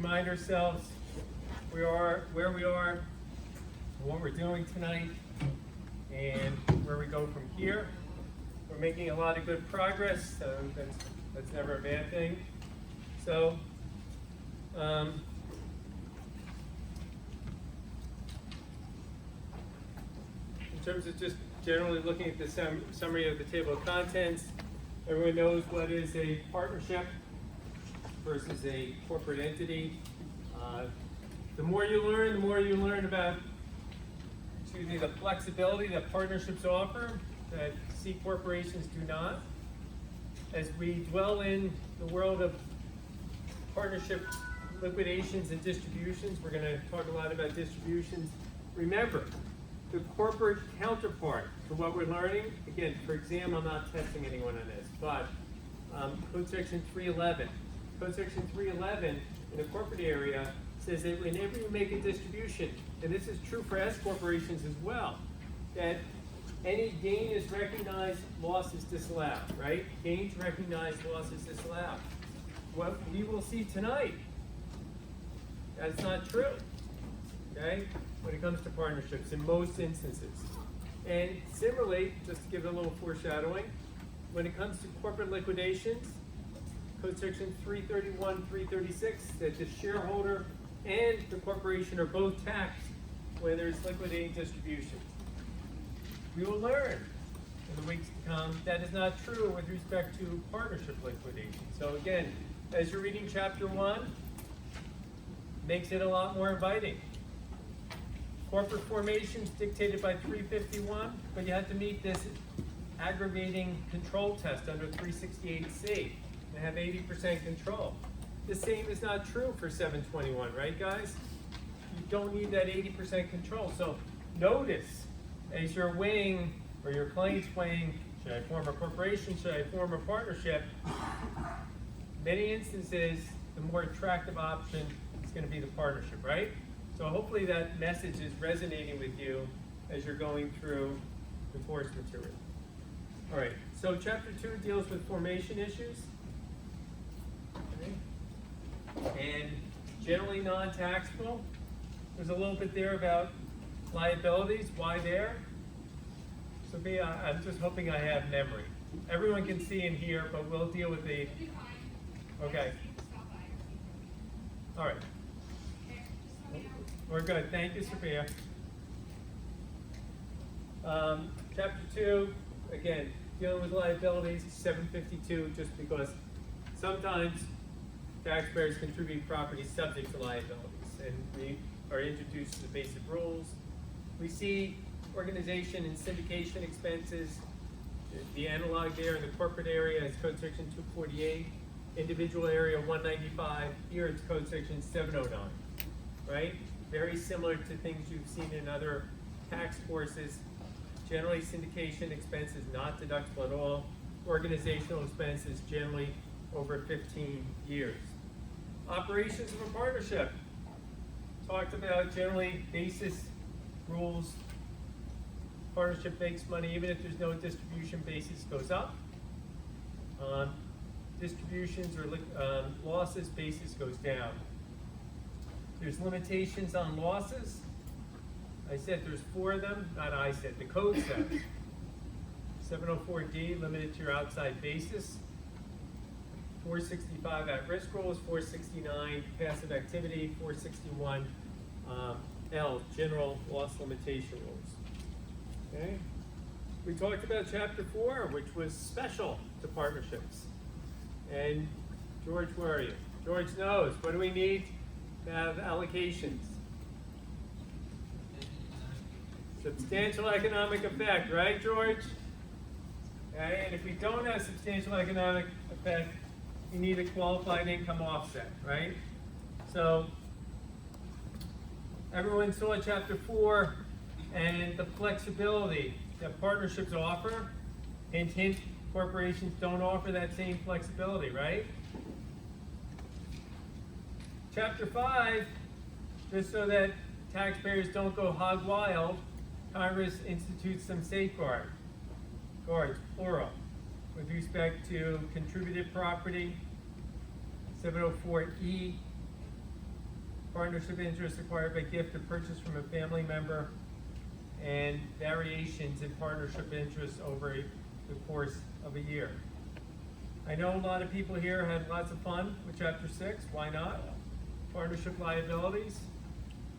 remind ourselves where we are, what we're doing tonight, and where we go from here. We're making a lot of good progress, so that's never a bad thing. So, in terms of just generally looking at the summary of the table of contents, everyone knows what is a partnership versus a corporate entity. The more you learn about, the flexibility that partnerships offer that C corporations do not. As we dwell in the world of partnership liquidations and distributions, we're going to talk a lot about distributions. Remember, the corporate counterpart to what we're learning, again, for exam, I'm not testing anyone on this, but Code Section 311. Code Section 311 in the corporate area says that whenever you make a distribution, and this is true for S corporations as well, that any gain is recognized, loss is disallowed, right? Gains recognized, loss is disallowed. What we will see tonight, that's not true, okay? When it comes to partnerships, in most instances. And similarly, just to give it a little foreshadowing, when it comes to corporate liquidations, Code Section 331, 336, that the shareholder and the corporation are both taxed when there's liquidating distributions. We will learn in the weeks to come that is not true with respect to partnership liquidation. So again, as you're reading chapter 1, makes it a lot more inviting. Corporate formations dictated by 351, but you have to meet this aggravating control test under 368C and have 80% control. The same is not true for 721, right guys? You don't need that 80% control. So notice, as you're weighing, or your client's weighing, should I form a corporation, should I form a partnership? Many instances, the more attractive option is going to be the partnership, right? So hopefully that message is resonating with you as you're going through the course material. All right, so chapter 2 deals with formation issues. Okay. And generally non-taxable. There's a little bit there about liabilities. Why there? So I'm just hoping I have memory. Everyone can see and hear, but we'll deal with the... Okay. All right. We're good. Thank you, Sophia. Chapter 2, again, dealing with liabilities, 752, just because sometimes taxpayers contribute property subject to liabilities, and we are introduced to the basic rules. We see organization and syndication expenses. The analog there in the corporate area is Code Section 248, individual area 195. Here it's Code Section 709, right? Very similar to things you've seen in other tax courses. Generally, syndication expense is not deductible at all. Organizational expenses generally over 15 years. Operations of a partnership. Talked about generally basis rules. Partnership makes money even if there's no distribution, basis goes up. Distributions or losses, basis goes down. There's limitations on losses. I said there's 4 of them, not I said, the code says. 704D, limited to your outside basis. 465 at-risk rules, 469 passive activity, 461 L, general loss limitation rules. Okay. We talked about chapter 4, which was special to partnerships. And George, where are you? George knows. What do we need to have allocations? Substantial economic effect, right, George? Okay. And if we don't have substantial economic effect, you need a qualified income offset, right? So everyone saw chapter 4 and the flexibility that partnerships offer. Hint, hint, corporations don't offer that same flexibility, right? Chapter 5, just so that taxpayers don't go hog wild, Congress institutes some safeguards, plural, with respect to contributed property, 704E, partnership interest acquired by gift or purchase from a family member, and variations in partnership interest over the course of a year. I know a lot of people here had lots of fun with Chapter 6. Why not? Partnership liabilities.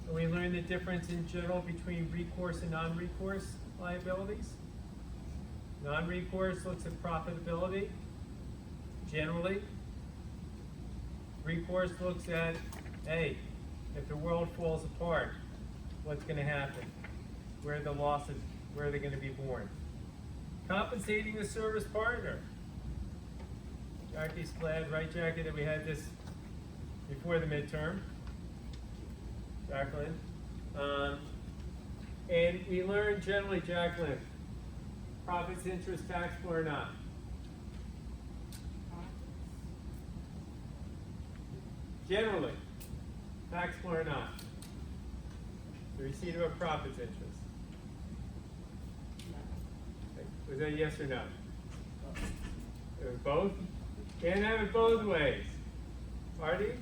And we learned the difference in general between recourse and non-recourse liabilities. Non-recourse looks at profitability, generally. Recourse looks at, hey, if the world falls apart, what's going to happen? Where are the losses? Where are they going to be born? Compensating the service partner. Jackie's glad, right, Jackie, that we had this before the midterm. Jacqueline. And we learned generally, Jacqueline, profits, interest, taxable or not? Generally, taxable or not? The receipt of a profits interest. Was that yes or no? It was both? Can't have it both ways. Marty?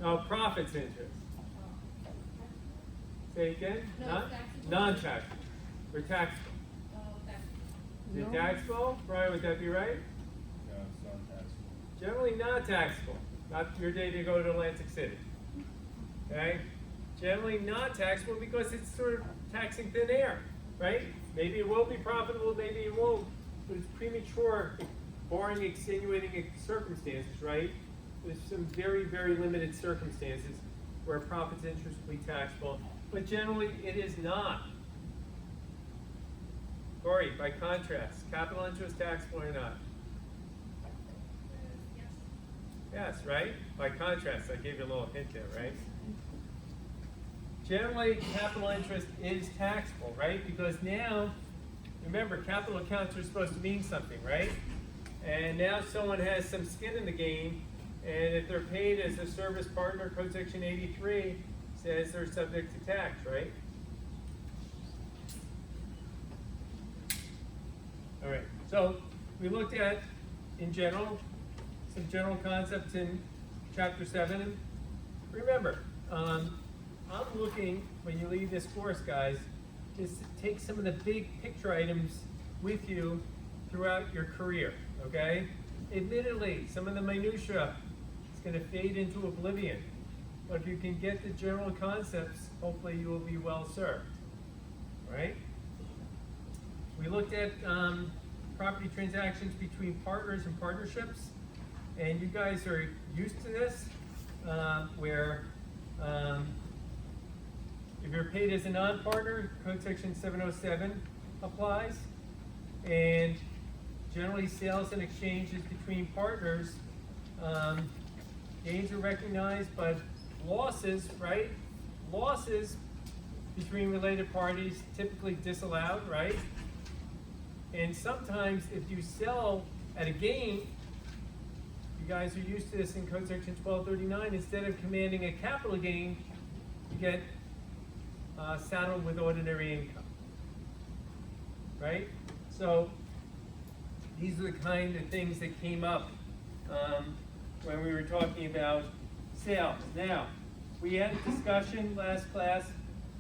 No, profits interest. Say again? No, non-taxable. Or taxable. Is it taxable? Brian, would that be right? No, it's non-taxable. Generally not taxable. Not your day to go to Atlantic City. Okay? Generally not taxable because it's sort of taxing thin air, right? Maybe it will be profitable, maybe it won't, but it's premature, barring extenuating circumstances, right? There's some very, very limited circumstances where profits interest will be taxable, but generally it is not. Corey, by contrast, capital interest taxable or not? Yes, right? By contrast, I gave you a little hint there, right? Generally, capital interest is taxable, right? Because now, remember, capital accounts are supposed to mean something, right? And now someone has some skin in the game, and if they're paid as a service partner, Code Section 83 says they're subject to tax, right? All right, so we looked at, in general, some general concepts in Chapter 7. Remember, I'm looking, when you leave this course, guys, is to take some of the big picture items with you throughout your career, okay? Admittedly, some of the minutia is going to fade into oblivion, but if you can get the general concepts, hopefully you will be well served, right? We looked at property transactions between partners and partnerships, and you guys are used to this, where if you're paid as a non-partner, Code Section 707 applies, and generally sales and exchanges between partners, gains are recognized, but losses, right? Losses between related parties typically disallowed, right? And sometimes if you sell at a gain, you guys are used to this in Code Section 1239, instead of commanding a capital gain, you get saddled with ordinary income, right? So these are the kind of things that came up when we were talking about sales. Now, we had a discussion last class.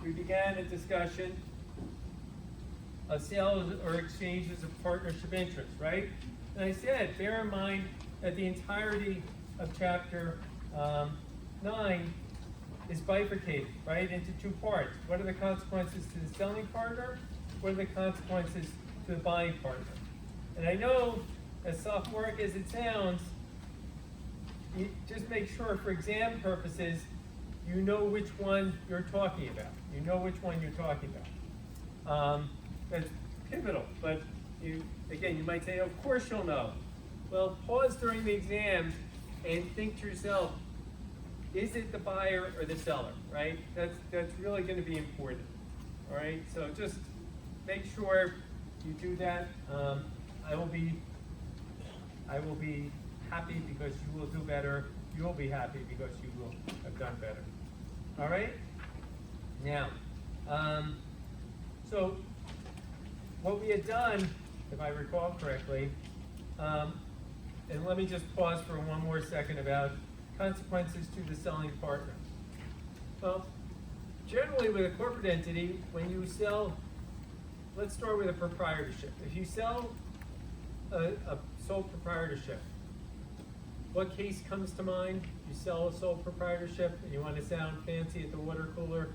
We began a discussion of sales or exchanges of partnership interest, right? And I said, bear in mind that the entirety of Chapter 9 is bifurcated, right, into two parts. What are the consequences to the selling partner? What are the consequences to the buying partner? And I know, as sophomoric as it sounds, you just make sure for exam purposes, you know which one you're talking about. You know which one you're talking about. That's pivotal, but you might say, of course you'll know. Well, pause during the exam and think to yourself, is it the buyer or the seller, right? That's really going to be important, all right? So just make sure you do that. I will be happy because you will do better. You will be happy because you will have done better. All right? Now, so what we had done, if I recall correctly, and let me just pause for one more second about consequences to the selling partner. Well, generally with a corporate entity, when you sell, let's start with a proprietorship. If you sell a sole proprietorship, what case comes to mind? You sell a sole proprietorship and you want to sound fancy at the water cooler.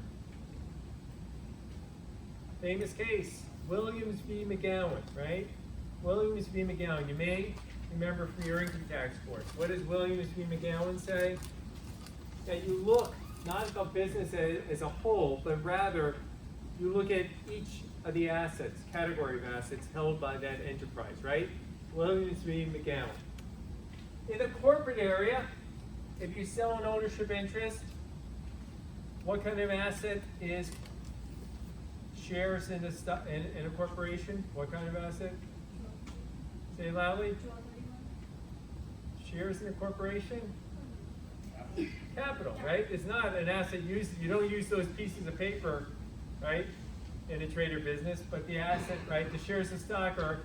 Famous case, Williams v. McGowan, right? Williams v. McGowan. You may remember from your income tax course. What does Williams v. McGowan say? That you look not at the business as a whole, but rather you look at each of the assets, category of assets held by that enterprise, right? Williams v. McGowan. In the corporate area, if you sell an ownership interest, what kind of asset is shares in a corporation? What kind of asset? Say it loudly. Shares in a corporation? Capital, right? It's not an asset used. You don't use those pieces of paper, right, in a trade or business, but the asset, right, the shares of stock are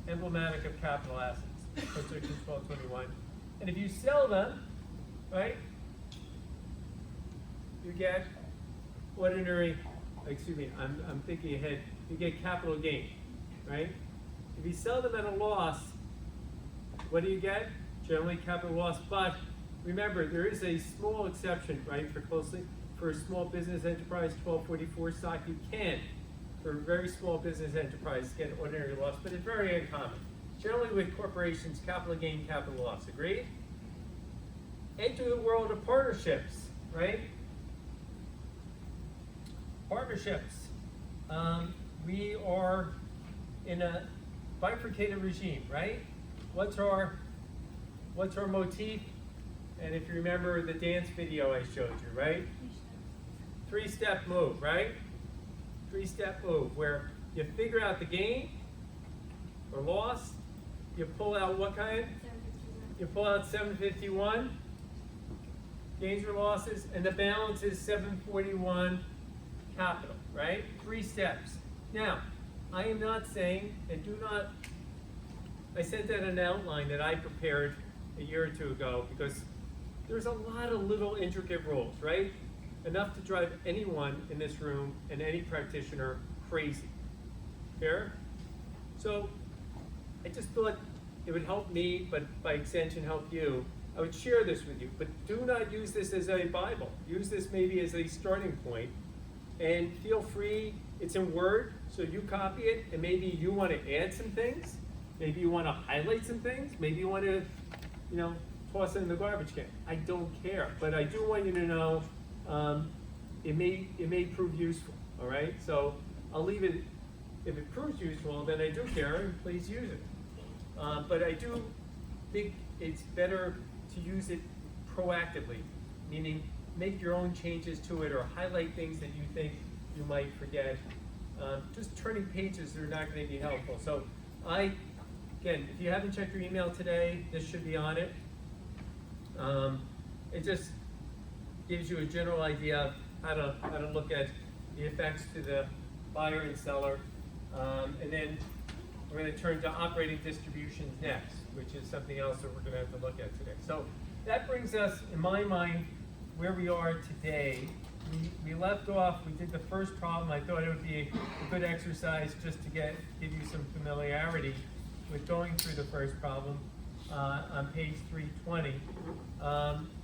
emblematic of capital assets. Section 1221. And if you sell them, right, you get ordinary, I'm thinking ahead, you get capital gain, right? If you sell them at a loss, what do you get? Generally capital loss, but remember, there is a small exception, right, for a small business enterprise, 1244 stock, you can, for a very small business enterprise, get ordinary loss, but it's very uncommon. Generally with corporations, capital gain, capital loss, agreed? Enter the world of partnerships, right? Partnerships. We are in a bifurcated regime, right? What's our motif? And if you remember the dance video I showed you, right? Three-step move, right? Three-step move where you figure out the gain or loss. You pull out what kind? You pull out 751, gains or losses, and the balance is 741 capital, right? 3 steps. Now, I am not saying, and I sent out an outline that I prepared a year or two ago because there's a lot of little intricate rules, right? Enough to drive anyone in this room and any practitioner crazy. Fair? So, I just thought it would help me, but by extension help you. I would share this with you, but do not use this as a Bible. Use this maybe as a starting point, and feel free, it's in Word, so you copy it, and maybe you want to add some things, maybe you want to highlight some things, maybe you want to, toss it in the garbage can. I don't care, but I do want you to know it may prove useful, all right? So I'll leave it, if it proves useful, then I do care, and please use it. But I do think it's better to use it proactively, meaning make your own changes to it or highlight things that you think you might forget. Just turning pages are not going to be helpful. So again, if you haven't checked your email today, this should be on it. It just gives you a general idea of how to look at the effects to the buyer and seller. And then we're going to turn to operating distributions next, which is something else that we're going to have to look at today. So that brings us, in my mind, where we are today. We left off, we did the first problem. I thought it would be a good exercise just to give you some familiarity with going through the first problem on page 320.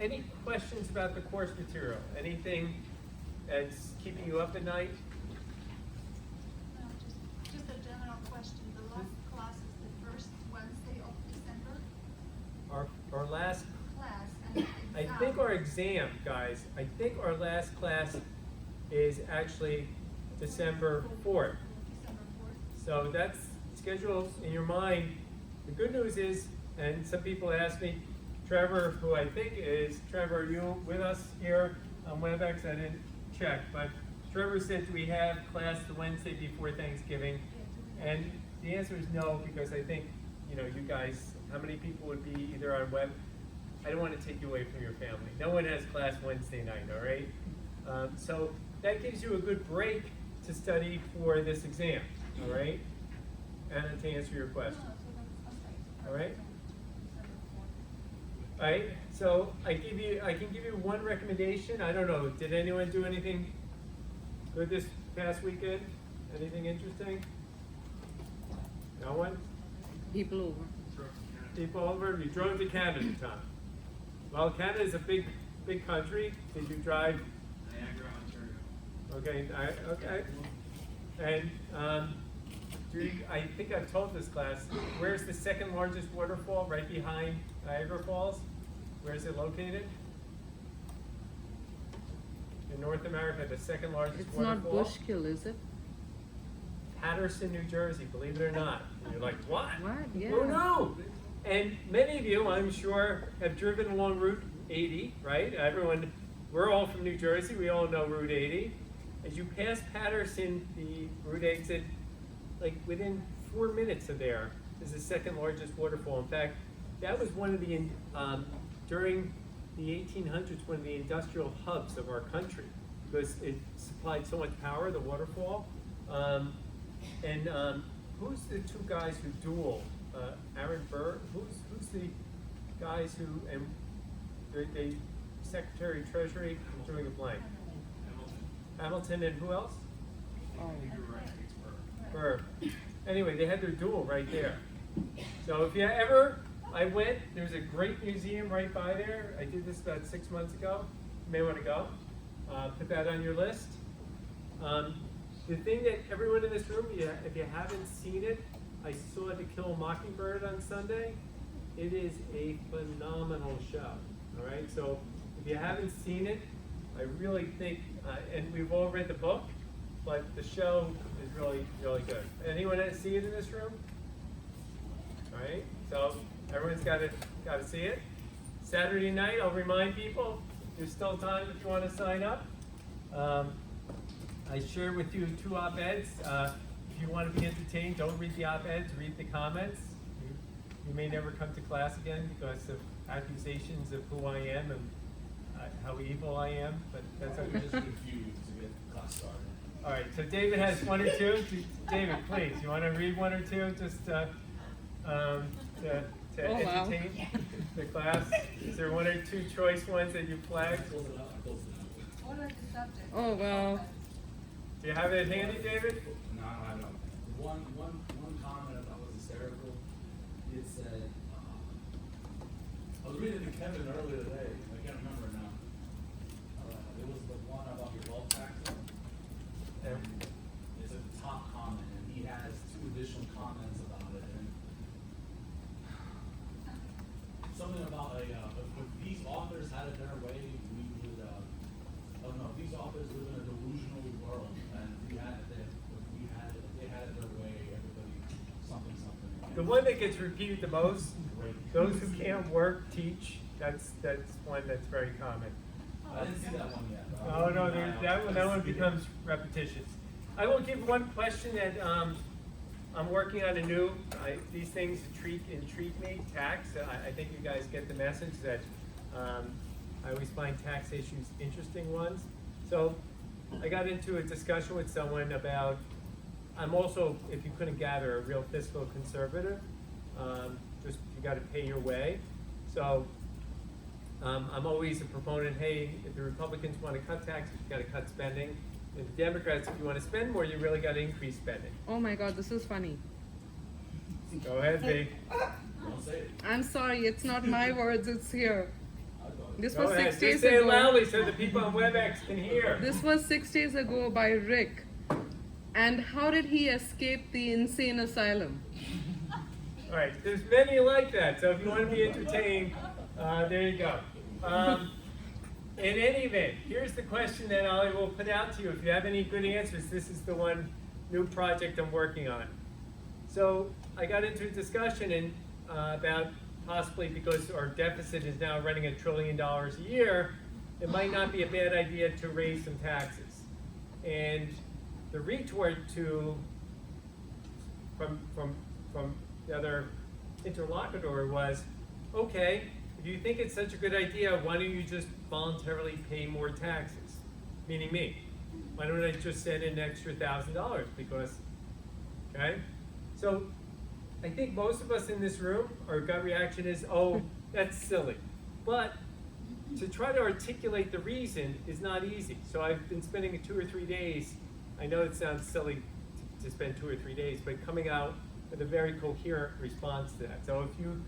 Any questions about the course material? Anything that's keeping you up at night? No, just a general question. The last class is the first Wednesday of December? Our last Class and exam. I think our exam, guys, I think our last class is actually December 4th. December 4th. So that's scheduled in your mind. The good news is, and some people ask me, Trevor, who I think is, Trevor, are you with us here on WebEx? I didn't check, but Trevor said, do we have class the Wednesday before Thanksgiving? And the answer is no, because I think, you guys, how many people would be either on web? I don't want to take you away from your family. No one has class Wednesday night, all right? So that gives you a good break to study for this exam, all right? And to answer your question. No, so that's okay. All right? All right, so I can give you one recommendation. I don't know, did anyone do anything good this past weekend? Anything interesting? No one? People over. People over? You drove to Canada, Tom. Well, Canada is a big country. Did you drive? Niagara, Ontario. Okay, okay. And I think I've told this class, where's the second largest waterfall? Right behind Niagara Falls? Where is it located? In North America, the second largest It's waterfall. not Bushkill, is it? Patterson, New Jersey, believe it or not. And you're like, what? What? Yeah. Oh no! And many of you, I'm sure, have driven along Route 80, right? Everyone, we're all from New Jersey, we all know Route 80. As you pass Patterson, the route exit, like within 4 minutes of there is the second largest waterfall. In fact, that was one of the, during the 1800s, one of the industrial hubs of our country, because it supplied so much power, the waterfall. Who's the two guys who duel? Aaron Burr? Who's the guys who, and they Secretary of Treasury, I'm doing a blank. Hamilton and who else? Oh. You're right, it's Burr. Anyway, they had their duel right there. So if you ever, I went, there's a great museum right by there. I did this about 6 months ago. You may want to go. Put that on your list. The thing that everyone in this room, if you haven't seen it, I saw To Kill a Mockingbird on Sunday. It is a phenomenal show. All right, so if you haven't seen it, I really think, and we've all read the book, but the show is really, really good. Anyone see it in this room? All right, so everyone's got to see it. Saturday night, I'll remind people, there's still time if you want to sign up. I shared with you 2 op-eds. If you want to be entertained, don't read the op-eds, read the comments. You may never come to class again because of accusations of who I am and how evil I am, but that's okay. just confused to get the class started. All right, so David has 1 or 2. David, please, you want to read 1 or 2 just to Oh, wow. entertain the class? Is there 1 or 2 choice ones that you flagged? What are the subjects? Oh, well. Do you have it handy, David? No, I don't. One comment I thought was hysterical. It said, I was reading to Kevin earlier today, I can't remember now. It was the one about your wealth tax. Yeah. It's a top comment, and he has 2 additional comments about it. And something about if these authors had it their way, we would. Oh no, these authors live in a delusional world, and if they had it their way, everybody something. The one that gets repeated the most, Great. those who can't work, teach. That's one that's very common. I didn't see that one yet. but Oh no, I'll that one read it. becomes repetitious. I will give one question that I'm working on anew. These things intrigue me. Tax. I think you guys get the message that I always find tax issues interesting ones. So I got into a discussion with someone about. I'm also, if you couldn't gather, a real fiscal conservative. Just you got to pay your way. So I'm always a proponent. Hey, if the Republicans want to cut taxes, you got to cut spending. And the Democrats, if you want to spend more, you really got to increase spending. Oh my God, this is funny. Go ahead, B. Don't say it. I'm sorry, it's not my words, it's here. I thought This Go was ahead. 6 days Just say it ago. loudly so the people on WebEx can hear. This was 6 days ago by Rick. And how did he escape the insane asylum? All right, there's many like that. So if you want to be entertained, there you go. In any event, here's the question that I will put out to you. If you have any good answers, this is the one new project I'm working on. So I got into a discussion about possibly because our deficit is now running $1 trillion a year, it might not be a bad idea to raise some taxes. And the retort from the other interlocutor was, okay, if you think it's such a good idea, why don't you just voluntarily pay more taxes? Meaning me. Why don't I just send in an extra $1,000? Because, okay? So I think most of us in this room, our gut reaction is, oh, that's silly. But to try to articulate the reason is not easy. So I've been spending 2 or 3 days, I know it sounds silly to spend 2 or 3 days, but coming out with a very coherent response to that. So if you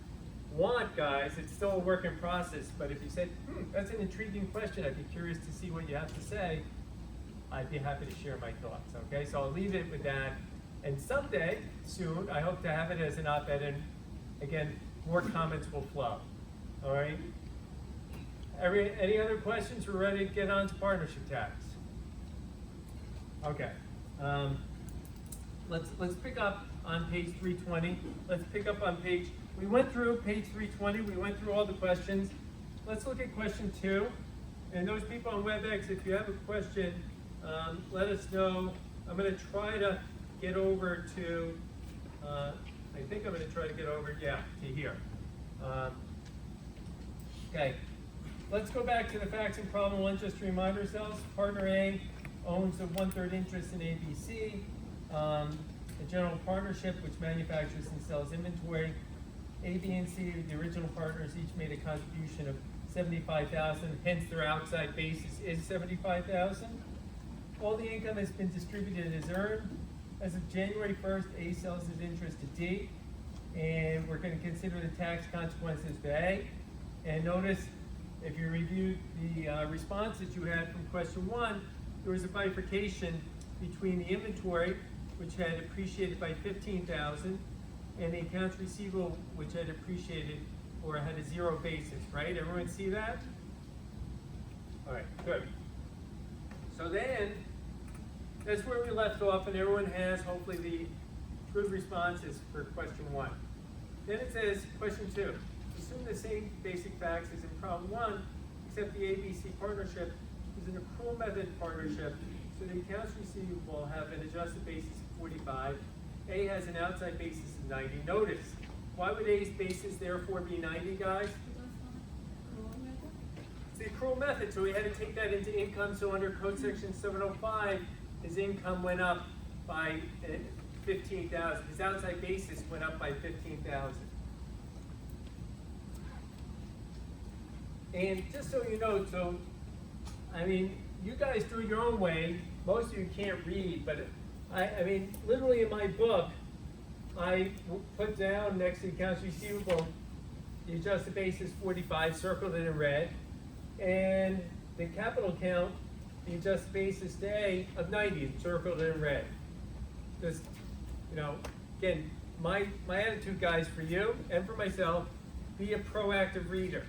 want, guys, it's still a work in process, but if you said, that's an intriguing question, I'd be curious to see what you have to say, I'd be happy to share my thoughts, okay? So I'll leave it with that. And someday, soon, I hope to have it as an op-ed, and again, more comments will flow, all right? Any other questions? We're ready to get on to partnership tax. Okay. Let's pick up on page 320. Let's pick up on page, we went through page 320, we went through all the questions. Let's look at question 2. And those people on WebEx, if you have a question, let us know. I'm gonna try to get over to, I think I'm gonna try to get over, to here. Okay, let's go back to the facts in problem 1 just to remind ourselves. Partner A owns a 1/3 interest in ABC. A general partnership which manufactures and sells inventory. A, B, and C, the original partners, each made a contribution of $75,000, hence their outside basis is $75,000. All the income has been distributed as earned. As of January 1st, A sells his interest to D, and we're going to consider the tax consequences for A. And notice, if you reviewed the responses you had from question 1, there was a bifurcation between the inventory, which had appreciated by $15,000, and the accounts receivable, which had appreciated or had a 0 basis, right? Everyone see that? All right, good. So then, that's where we left off, and everyone has hopefully the good responses for question 1. Then it says, question 2, assume the same basic facts as in problem 1, except the ABC partnership is an accrual method partnership, so the accounts receivable have an adjusted basis of 45. A has an outside basis of 90. Notice, why would A's basis therefore be 90, guys? It's the accrual method, so we had to take that into income, so under code section 705, his income went up by 15,000. His outside basis went up by 15,000. And just so you know, so, I mean, you guys do it your own way. Most of you can't read, but I mean, literally in my book, I put down next to the accounts receivable, the adjusted basis 45, circled it in red, and the capital account, the adjusted basis day of 90, circled it in red. Just, you know, again, my attitude, guys, for you and for myself, be a proactive reader.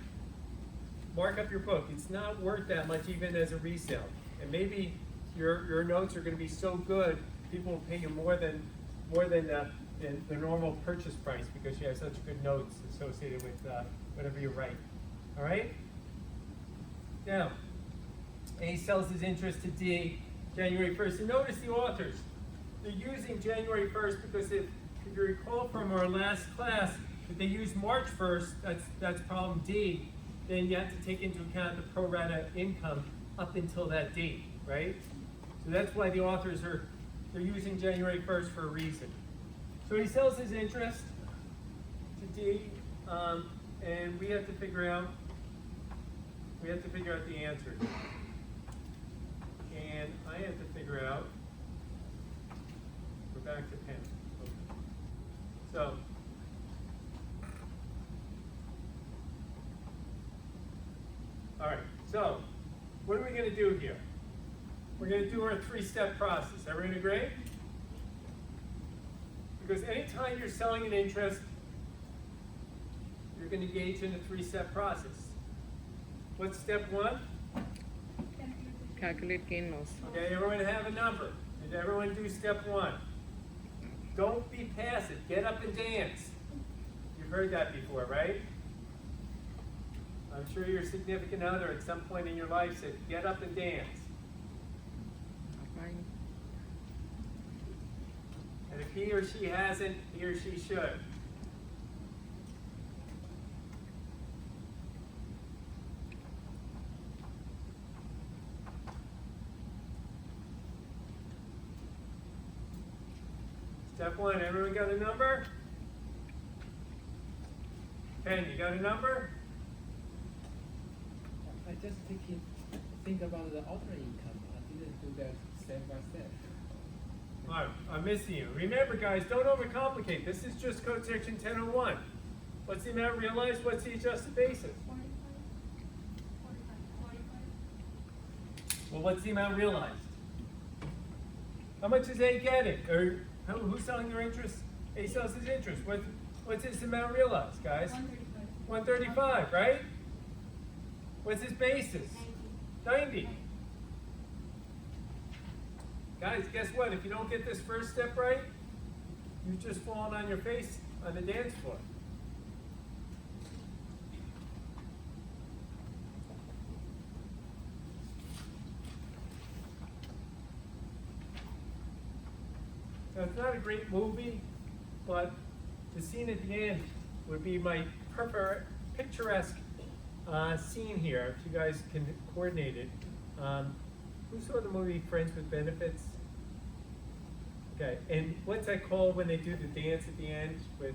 Mark up your book. It's not worth that much even as a resale. And maybe your notes are going to be so good, people will pay you more than the normal purchase price because you have such good notes associated with whatever you write. All right? Now, A sells his interest to D January 1st. And notice the authors. They're using January 1st because if you recall from our last class, if they use March 1st, that's problem D, then you have to take into account the pro rata income up until that date, right? So that's why the authors they're using January 1st for a reason. So he sells his interest to D, and we have to figure out the answers. And I have to figure out, we're back to pen. Okay. So, all right, so what are we going to do here? We're going to do our 3-step process. Everyone agree? Because anytime you're selling an interest, you're going to engage in a 3-step process. What's step 1? Calculate gain loss. Okay, everyone have a number. Did everyone do step 1? Don't be passive. Get up and dance. You've heard that before, right? I'm sure your significant other at some point in your life said, get up and dance. Fine. And if he or she hasn't, he or she should. Step 1, everyone got a number? Ken, you got a number? I just think about the ordinary income. I didn't do that step by step. All right, I'm missing you. Remember, guys, don't overcomplicate. This is just code section 1001. What's the amount realized? What's the adjusted basis? 45. Well, what's the amount realized? How much is A getting? Or who's selling their interest? A sells his interest. What's his amount realized, guys? 135, right? What's his basis? 90. Guys, guess what? If you don't get this first step right, you've just fallen on your face on the dance floor. Now, it's not a great movie, but the scene at the end would be my picturesque scene here, if you guys can coordinate it. Who saw the movie Friends with Benefits? Okay, and what's that called when they do the dance at the end with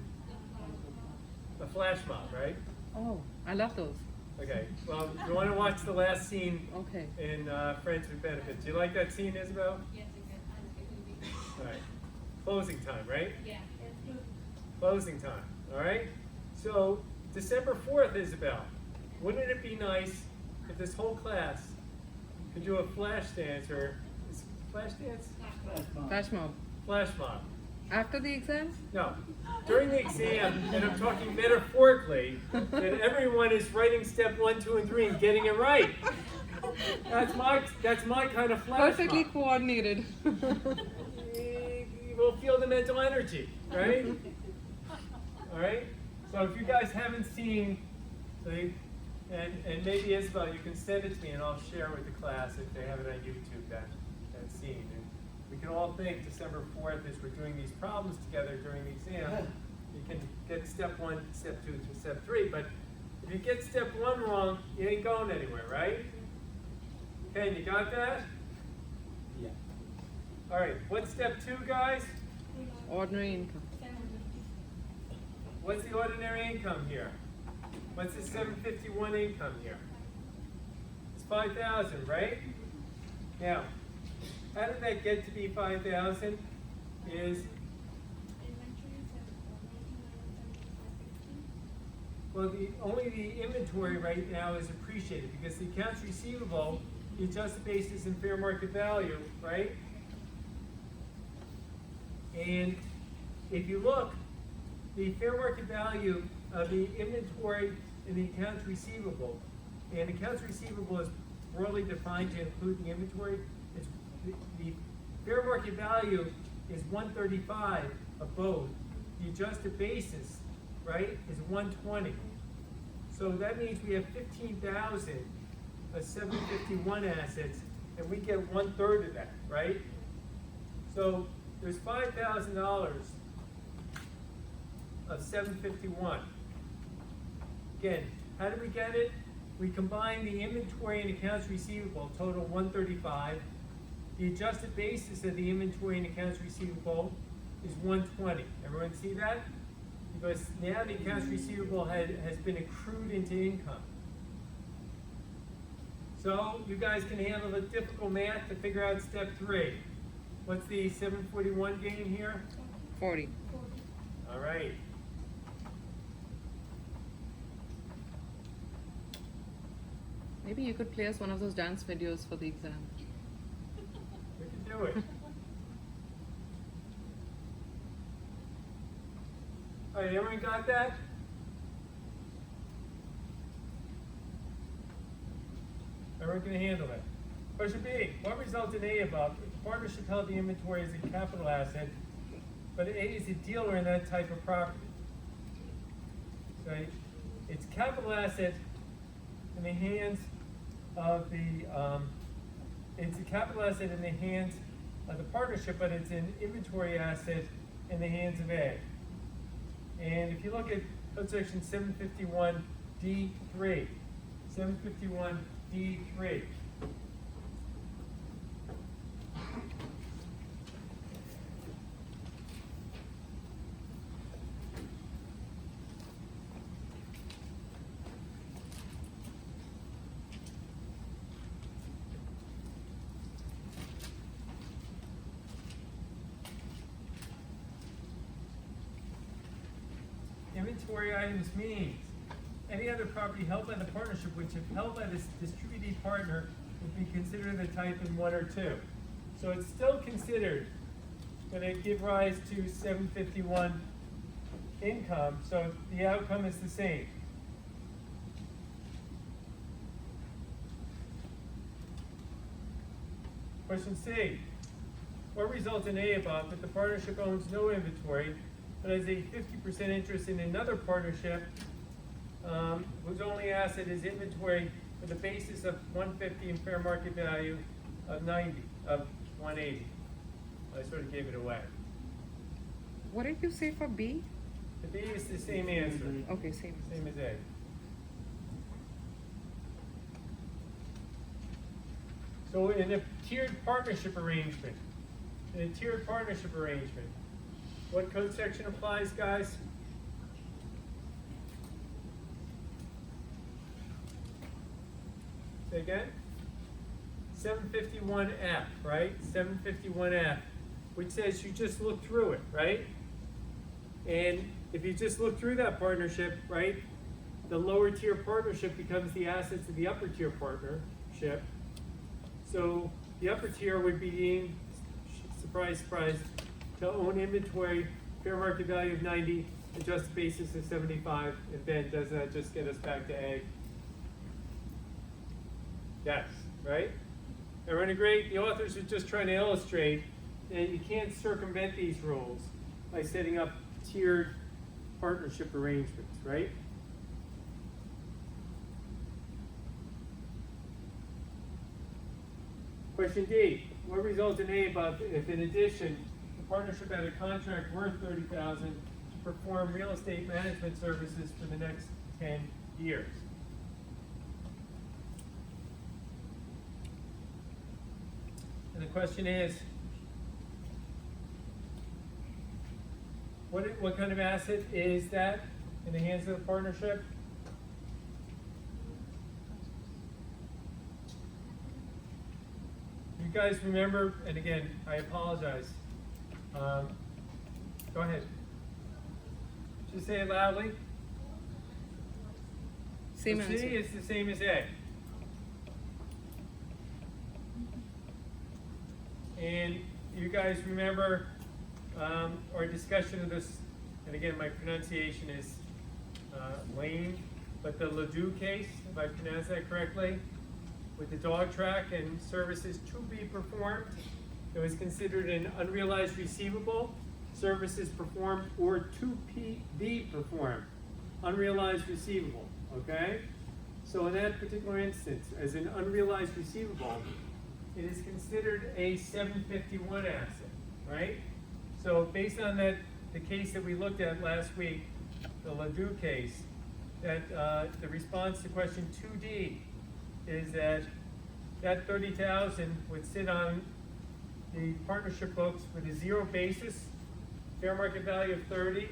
a flash mob, right? Oh, I love those. Okay, well, you want to watch the last scene Okay. in Friends with Benefits. Do you like that scene, Isabel? Yes, it's good. All right, closing time, right? Yeah, it's good. Closing time, all right? So, December 4th, Isabel, wouldn't it be nice if this whole class could do a flash dance, or is flash dance? Flash mob. Flash mob. After the exam? No, during the exam, and I'm talking metaphorically, that everyone is writing step 1, 2, and 3 and getting it right. That's my kind of flash Perfectly mob. coordinated. You will feel the mental energy, right? All right. So if you guys haven't seen the, and maybe Isabel, you can send it to me and I'll share with the class if they have it on YouTube, that scene. And we can all think December 4th as we're doing these problems together during the exam. You can get step 1, step 2, to step 3. But if you get step 1 wrong, you ain't going anywhere, right? Okay, you got that? Yeah. All right, what's step 2, guys? Ordinary income. What's the ordinary income here? What's the 751 income here? It's 5,000, right? Now, how did that get to be 5,000? Is, well, only the inventory right now is appreciated because the accounts receivable, the adjusted basis and fair market value, right? And if you look, the fair market value of the inventory and the accounts receivable, and accounts receivable is broadly defined to include the inventory. It's the fair market value is 135 of both. The adjusted basis, right, is 120. So that means we have 15,000 of 751 assets, and we get 1/3 of that, right? So there's $5,000 of 751. Again, how did we get it? We combine the inventory and accounts receivable, total 135. The adjusted basis of the inventory and accounts receivable is 120. Everyone see that? Because now the accounts receivable has been accrued into income. So you guys can handle the difficult math to figure out step 3. What's the 741 gain here? 40. All right. Maybe you could play us one of those dance videos for the exam. We can do it. All right, everyone got that? Everyone can handle it. Question B, what results in A above? If the partnership held the inventory as a capital asset, but A is a dealer in that type of property. Right? It's capital asset in the hands of the, it's a capital asset in the hands of the partnership, but it's an inventory asset in the hands of A. And if you look at code section 751D3, 751D3. inventory items means any other property held by the partnership which if held by this distributing partner would be considered the type in 1 or 2. So it's still considered gonna give rise to 751 income, so the outcome is the same. Question C. What results in A above that the partnership owns no inventory, but has a 50% interest in another partnership whose only asset is inventory with a basis of 150 and fair market value of 180. I sort of gave it away. What did you say for B? The B is the same answer. Okay, same. Same as A. So in a tiered partnership arrangement, what code section applies, guys? Say again? 751F, right? 751F, which says you just look through it, right? And if you just look through that partnership, right, the lower tier partnership becomes the assets of the upper tier partnership. So the upper tier would be deemed, surprise, surprise, to own inventory, fair market value of 90, adjusted basis of 75, and then does that just get us back to A? Yes, right? Everyone agree? The authors are just trying to illustrate that you can't circumvent these rules by setting up tiered partnership arrangements, right? Question D. What results in A above if in addition the partnership had a contract worth $30,000 to perform real estate management services for the next 10 years? And the question is, what kind of asset is that in the hands of the partnership? You guys remember, and again, I apologize. Go ahead. Just say it loudly. Same So answer. C is the same as A. And you guys remember our discussion of this, and again, my pronunciation is lame, but the Ledoux case, if I pronounce that correctly, with the dog track and services to be performed, it was considered an unrealized receivable, services performed or to be performed, unrealized receivable, okay? So in that particular instance, as an unrealized receivable, it is considered a 751 asset, right? So based on that, the case that we looked at last week, the Ledoux case, that the response to question 2D is that that 30,000 would sit on the partnership books with a zero basis, fair market value of 30,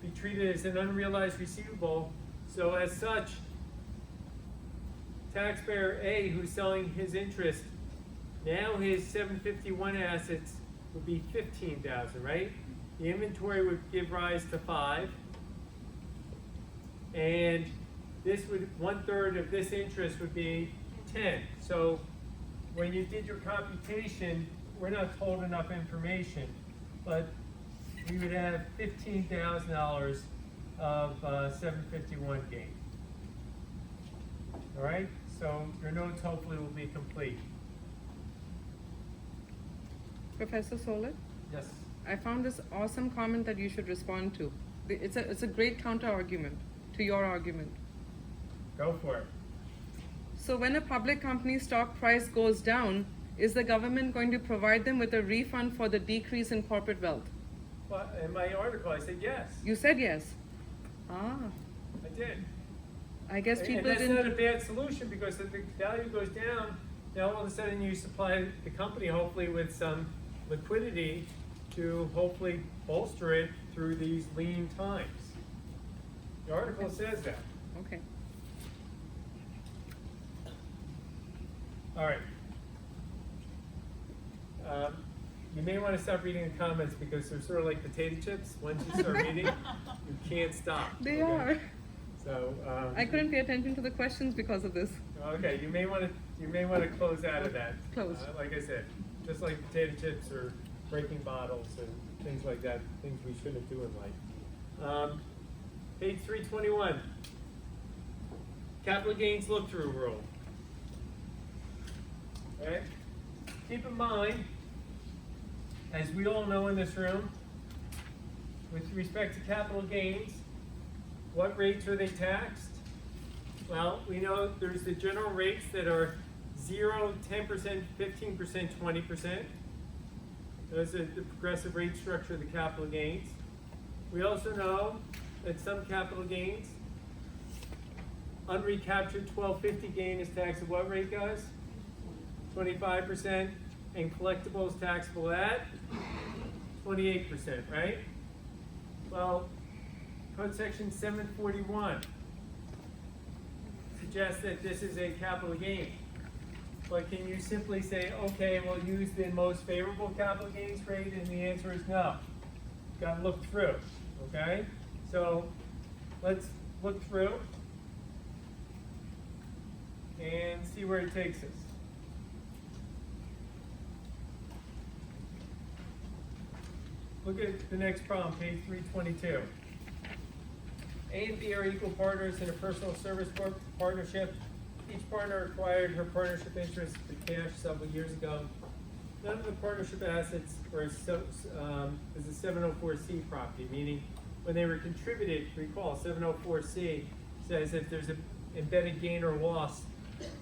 be treated as an unrealized receivable. So as such, taxpayer A, who's selling his interest, now his 751 assets would be 15,000, right? The inventory would give rise to 5, and this would 1/3 of this interest would be 10. So when you did your computation, we're not told enough information, but we would have $15,000 of 751 gain. All right, so your notes hopefully will be complete. Professor Solit, Yes. I found this awesome comment that you should respond to. It's a great counter argument to your argument. Go for it. So when a public company's stock price goes down, is the government going to provide them with a refund for the decrease in corporate wealth? Well, in my article, I said yes. You said yes. Ah, I did. I guess And people that's not a didn't. bad solution, because if the value goes down, now all of a sudden you supply the company hopefully with some liquidity to hopefully bolster it through these lean times. The article says that. Okay. All right. you may want to stop reading the comments because they're sort of like potato chips. Once you start reading, you can't stop. They okay? are. So. I couldn't pay attention to the questions because of this. Okay, you may want to close out of that. Close. Like I said, just like potato chips or breaking bottles and things like that, things we shouldn't do in life. Page 321. Capital gains look-through rule. Okay? Keep in mind, as we all know in this room, with respect to capital gains, what rates are they taxed? Well, we know there's the general rates that are 0, 10%, 15%, 20%. Those are the progressive rate structure of the capital gains. We also know that some capital gains, unrecaptured 1250 gain is taxed at what rate, guys? 25%, and collectible is taxable at 28%, right? Well, Code Section 741 suggests that this is a capital gain. But can you simply say, okay, we'll use the most favorable capital gains rate, and the answer is no. Got to look through, okay? So let's look through and see where it takes us. Look at the next problem, page 322. A and B are equal partners in a personal service partnership. Each partner acquired her partnership interest for cash several years ago. None of the partnership assets were is a 704C property, meaning when they were contributed, recall 704C says if there's an embedded gain or loss,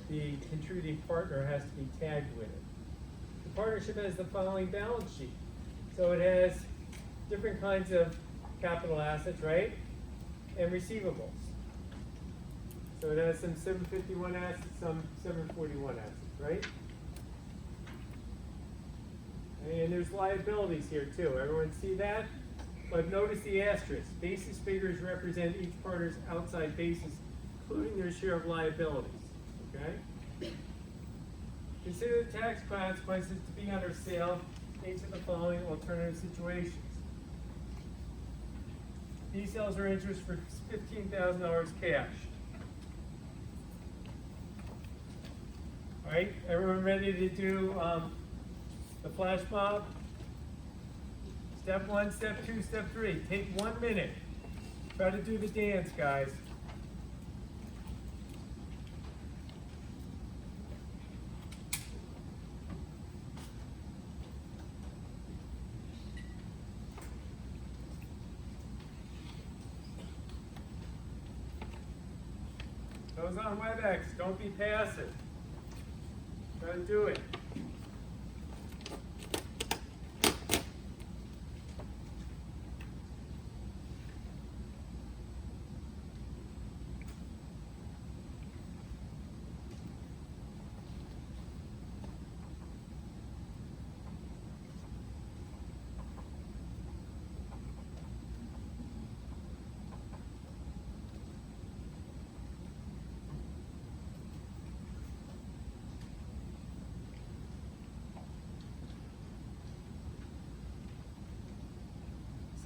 the contributing partner has to be tagged with it. The partnership has the following balance sheet. So it has different kinds of capital assets, right? And receivables. So it has some 751 assets, some 741 assets, right? And there's liabilities here too. Everyone see that? But notice the asterisk. Basis figures represent each partner's outside basis, including their share of liabilities. Okay? Consider the tax consequences to be under sale in each of the following alternative situations. These sales are interest for $15,000 cash. All right, everyone ready to do the flash mob? Step 1, step 2, step 3. Take 1 minute. Try to do the dance, guys. Those on WebEx, don't be passive. Try to do it.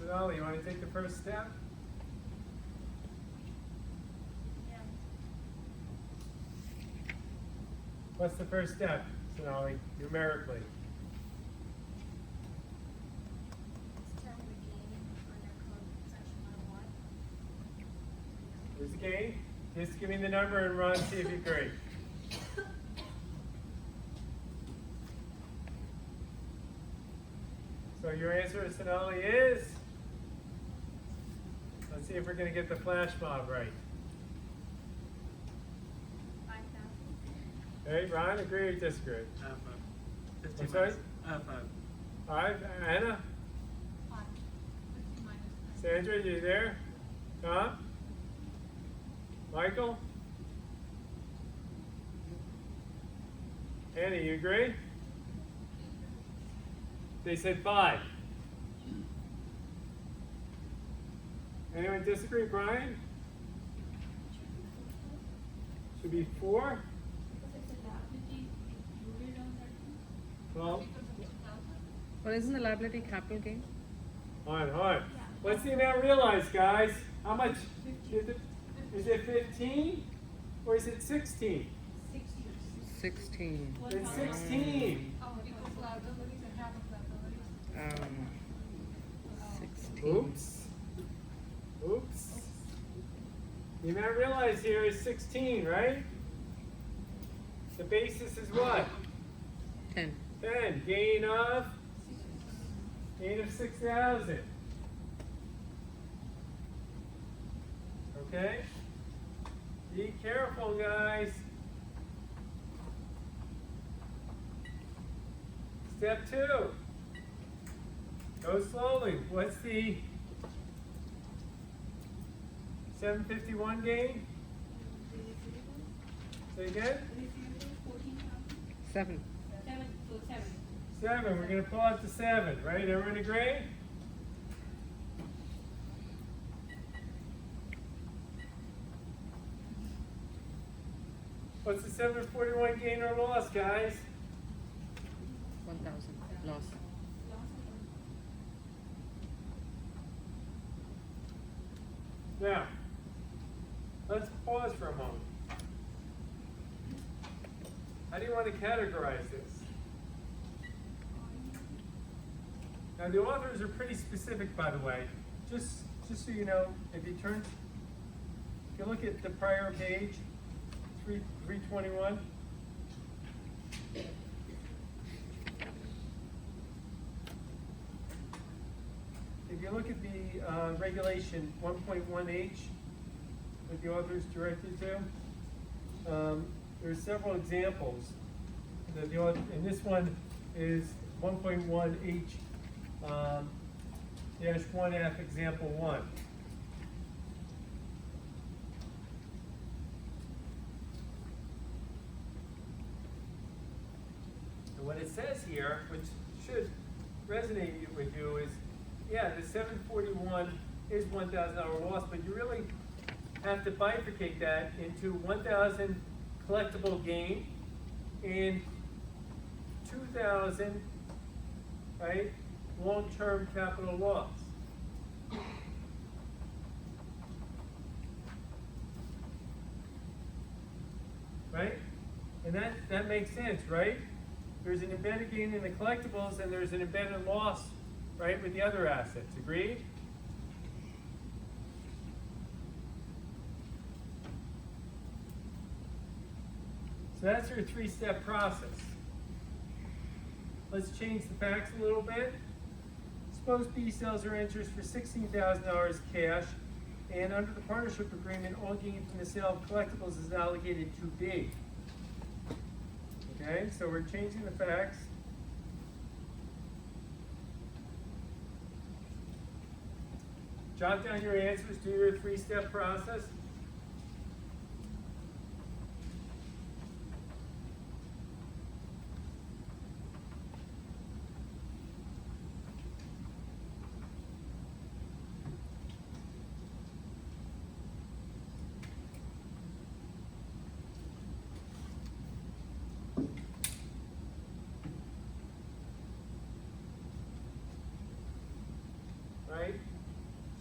Sonali, you want to take the first step? Yeah. What's the first step, Sonali, numerically? Determine the gain under code section 101. Where's the gain? Just give me the number and run, see if you agree. So your answer, Sonali, is? Let's see if we're going to get the flash mob right. 5,000. Hey, Ron, agree or disagree? 15 I'm sorry? minus, 5. All right, Anna? 5. 15 minus 5. Sandra, you there? Tom? Michael? Anna, you agree? They said 5. Anyone disagree, Brian? Should be 4? Well, Because of 2,000? Well, isn't the liability capital gain? Hold on. What's the amount realized, guys? How much? Is it 15 or is it 16? 16. It's 16. Oh, because liabilities and half of liabilities. 16. Oops. The amount realized here is 16, right? The basis is what? 10. 10. Gain of 6,000. Okay? Be careful, guys. Step 2. Go slowly. What's the 751 gain? Say again? 7. 7. We're going to pull out the 7, right? Everyone agree? What's the 741 gain or loss, guys? 1,000. Loss. Now, let's pause for a moment. How do you want to categorize this? Now, the authors are pretty specific, by the way. Just so you know, if you look at the prior page, 321. If you look at the regulation 1.1H that the authors directed to, there's several examples that the author, and this one is 1.1H dash 1F example 1. And what it says here, which should resonate with you, is yeah, the 741 is $1,000 loss, but you really have to bifurcate that into 1,000 collectible gain and 2,000, right, long-term capital loss. Right? And that makes sense, right? There's an embedded gain in the collectibles and there's an embedded loss, right, with the other assets. Agreed? So that's your three-step process. Let's change the facts a little bit. Suppose B sells her interest for $16,000 cash, and under the partnership agreement, all gain from the sale of collectibles is allocated to B. Okay, so we're changing the facts. Jot down your answers, do your three-step process. Right?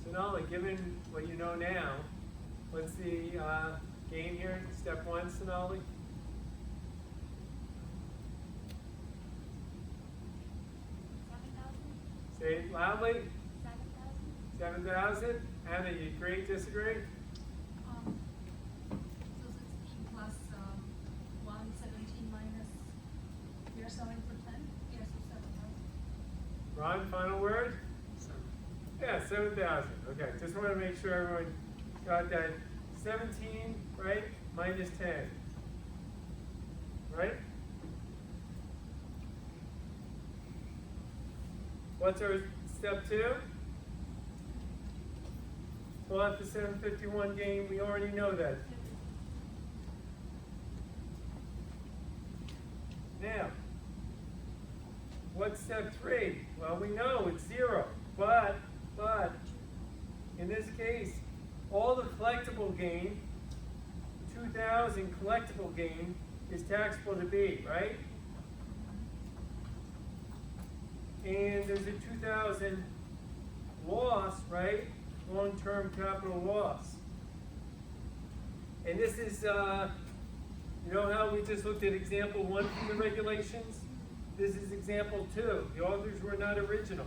So Sonali, given what you know now, what's the gain here? Step 1, Sonali? Say it loudly. 7,000. Anna, you agree, disagree? So 16 plus 117 minus, you're selling for 10? Yes, so 7,000. Ron, final word? Yeah, 7,000. Okay, just want to make sure everyone got that. 17, right? Minus 10. Right? What's our step 2? Pull out the 751 gain. We already know that. Now, what's step 3? Well, we know it's 0, but in this case, all the collectible gain, 2,000 collectible gain, is taxable to B, right? and there's a 2,000 loss, right? Long-term capital loss. And this is, you know how we just looked at example 1 from the regulations? This is example 2. The authors were not original.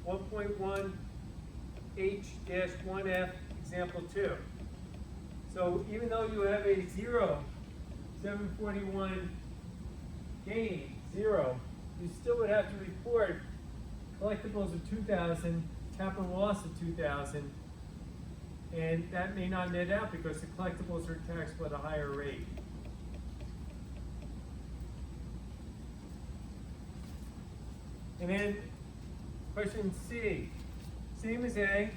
1.1H-1F, example 2. So even though you have a 741 gain, 0, you still would have to report collectibles of 2,000, capital loss of 2,000, and that may not net out because the collectibles are taxable at a higher rate. And then question C, same as A,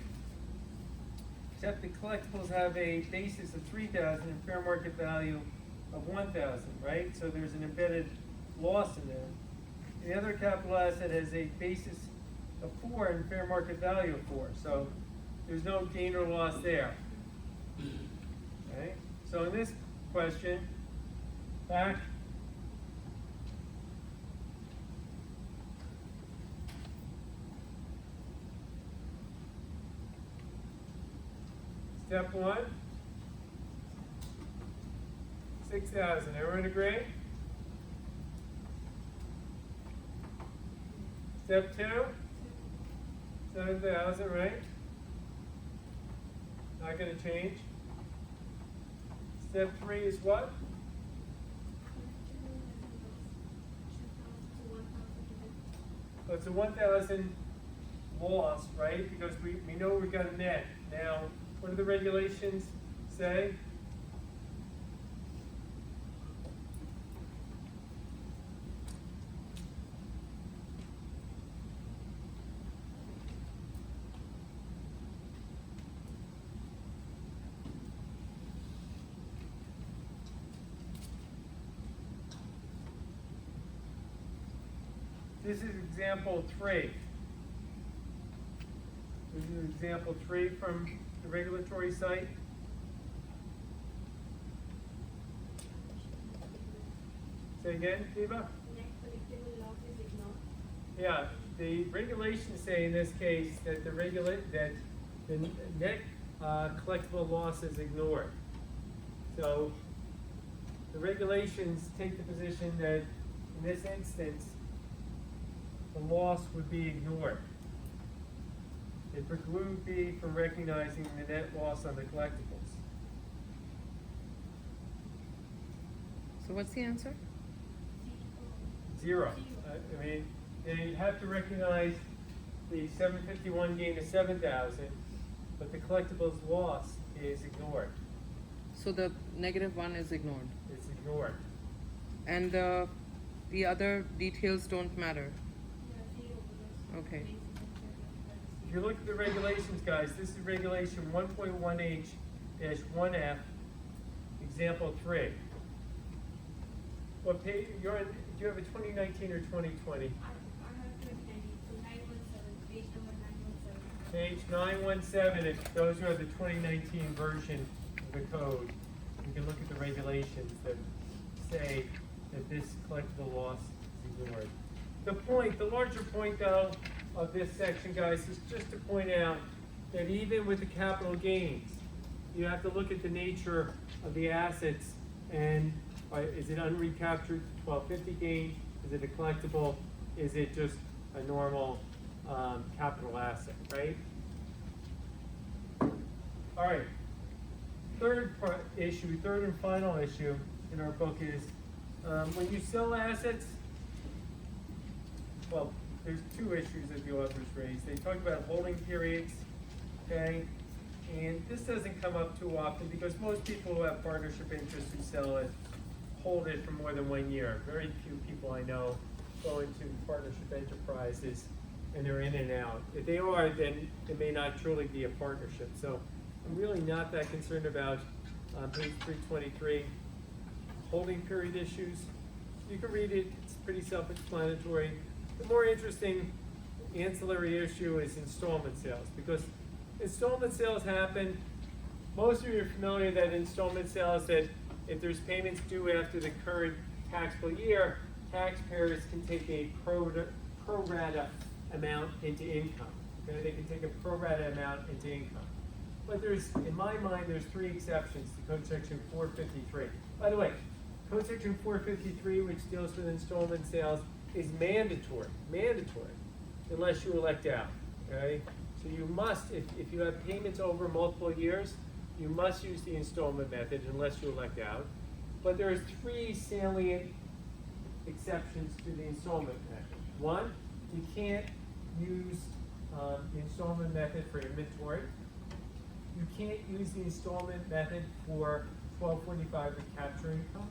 except the collectibles have a basis of 3,000 and fair market value of 1,000, right? So there's an embedded loss in there. The other capital asset has a basis of 4 and fair market value of 4. So there's no gain or loss there. Okay? So in this question, back step 1, 6,000. Everyone agree? Step 2, 7,000, right? Not going to change. Step 3 is what? So it's a 1,000 loss, right? Because we know we got a net. Now, what do the regulations say? This is example 3. This is example 3 from the regulatory site. Say again, Eva? Yeah, the regulations say in this case that the net collectible loss is ignored. So the regulations take the position that in this instance the loss would be ignored. It precludes B from recognizing the net loss on the collectibles. So what's the answer? 0. I mean, they have to recognize the 751 gain of 7,000, but the collectibles loss is ignored. So the -1 is ignored. It's ignored. And the other details don't matter. Okay. If you look at the regulations, guys, this is regulation 1.1H-1F, example 3. What page, you're in, do you have a 2019 or 2020? Page 917, if those who have the 2019 version of the code, you can look at the regulations that say that this collectible loss is ignored. The larger point though, of this section, guys, is just to point out that even with the capital gains, you have to look at the nature of the assets and is it unrecaptured 1250 gain? Is it a collectible? Is it just a normal capital asset, right? All right. Third and final issue in our book is when you sell assets, well, there's 2 issues that the authors raised. They talk about holding periods, okay? And this doesn't come up too often because most people who have partnership interests who sell it hold it for more than 1 year. Very few people I know go into partnership enterprises and they're in and out. If they are, then it may not truly be a partnership. So I'm really not that concerned about page 323, holding period issues. You can read it, it's pretty self-explanatory. The more interesting ancillary issue is installment sales, because installment sales happen. Most of you are familiar that installment sales, that if there's payments due after the current taxable year, taxpayers can take a pro rata amount into income. Okay, they can take a pro rata amount into income. But there's, in my mind, there's 3 exceptions to Code Section 453. By the way, Code Section 453, which deals with installment sales, is mandatory, unless you elect out, okay? So you must, if you have payments over multiple years, you must use the installment method unless you elect out. But there's 3 salient exceptions to the installment method. 1, you can't use the installment method for inventory. You can't use the installment method for 1245 recapture income.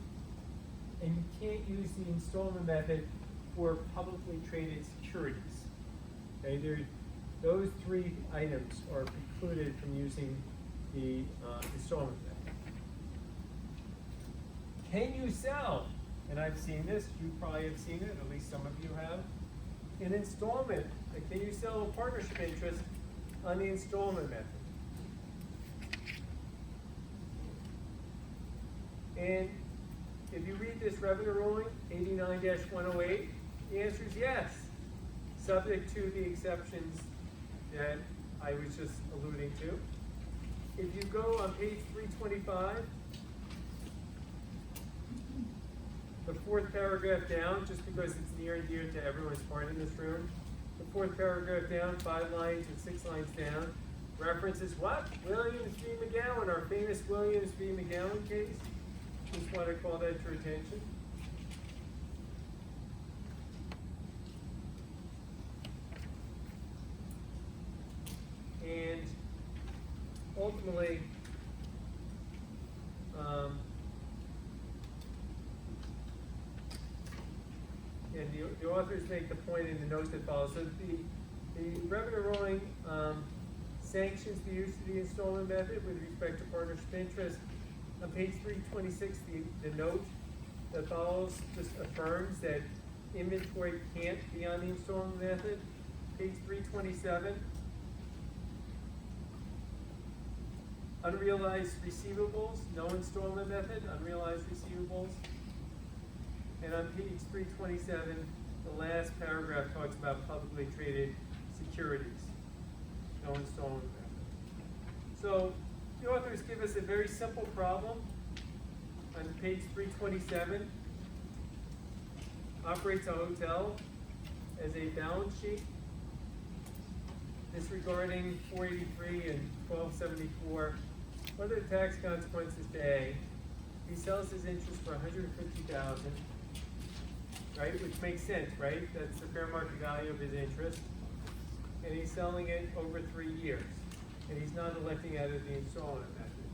And you can't use the installment method for publicly traded securities. Okay, those 3 items are precluded from using the installment method. Can you sell? And I've seen this, you probably have seen it, at least some of you have. An installment, like, can you sell a partnership interest on the installment method? And if you read this revenue ruling, 89-108, the answer is yes, subject to the exceptions that I was just alluding to. If you go on page 325, the 4th paragraph down, just because it's near and dear to everyone's heart in this room, the 4th paragraph down, 5 lines or 6 lines down, references what? Williams v. McGowan, our famous Williams v. McGowan case. Just want to call that to your attention. And ultimately, and the authors make the point in the notes that follow. So the revenue ruling sanctions the use of the installment method with respect to partnership interest. On page 326, the note that follows just affirms that inventory can't be on the installment method. Page 327, unrealized receivables, no installment method, unrealized receivables. And on page 327, the last paragraph talks about publicly traded securities, no installment method. So the authors give us a very simple problem on page 327. Operates a hotel as a balance sheet, disregarding 483 and 1274. What are the tax consequences to A? He sells his interest for $150,000, right? Which makes sense, right? That's the fair market value of his interest, and he's selling it over 3 years. And he's not electing out of the installment method.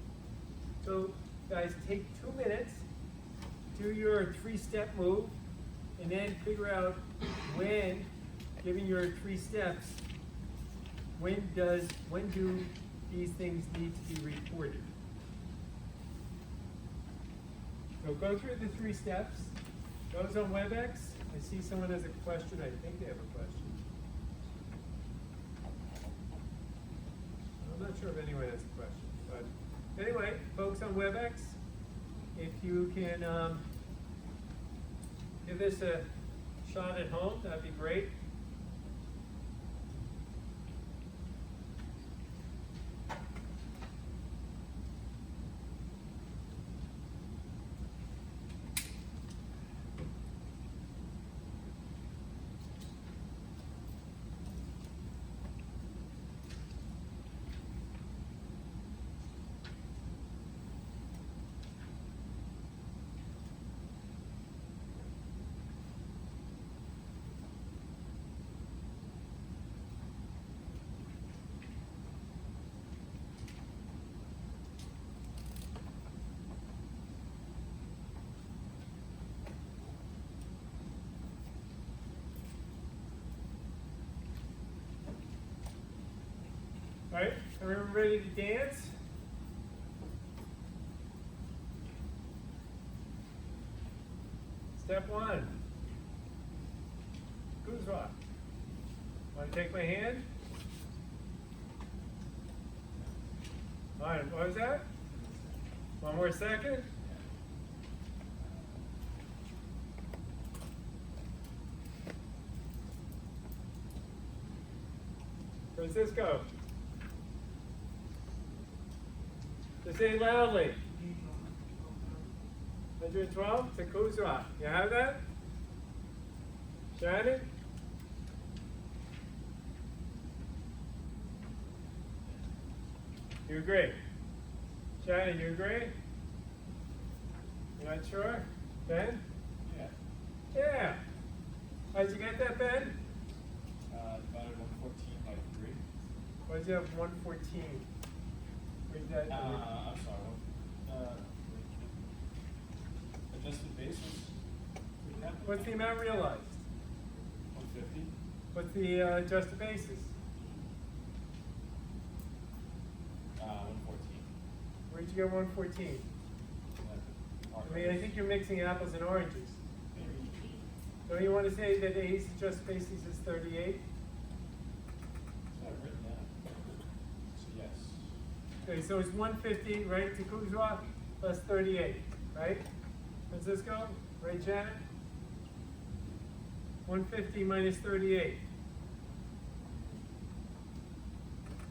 So, guys, take 2 minutes, do your 3-step move, and then figure out when, given your 3 steps, when do these things need to be reported? So go through the 3 steps. Those on WebEx, I see someone has a question. I think they have a question. I'm not sure if anyone has a question, but anyway, folks on WebEx, if you can give this a shot at home, that'd be great. All right, everyone ready to dance? Step 1. Goose rock. Want to take my hand? All right, what was that? 1 more second. Francisco. Just say it loudly. 112 to Kuzwa. You have that? Shannon? You agree? Shannon, you agree? You're not sure? Ben? Yeah. Yeah. How'd you get that, Ben? Divided 114 by 3. Why'd you have 114? Read that. I'm sorry. Adjusted basis. What's the amount realized? 150. What's the adjusted basis? 114. Where'd you get 114? I mean, I think you're mixing apples and oranges. Don't you want to say that A's adjusted basis is 38? It's not written down. So yes. Okay, so it's 150, right, to Kuzwa, plus 38, right? Francisco, right, Janet? 150 minus 38.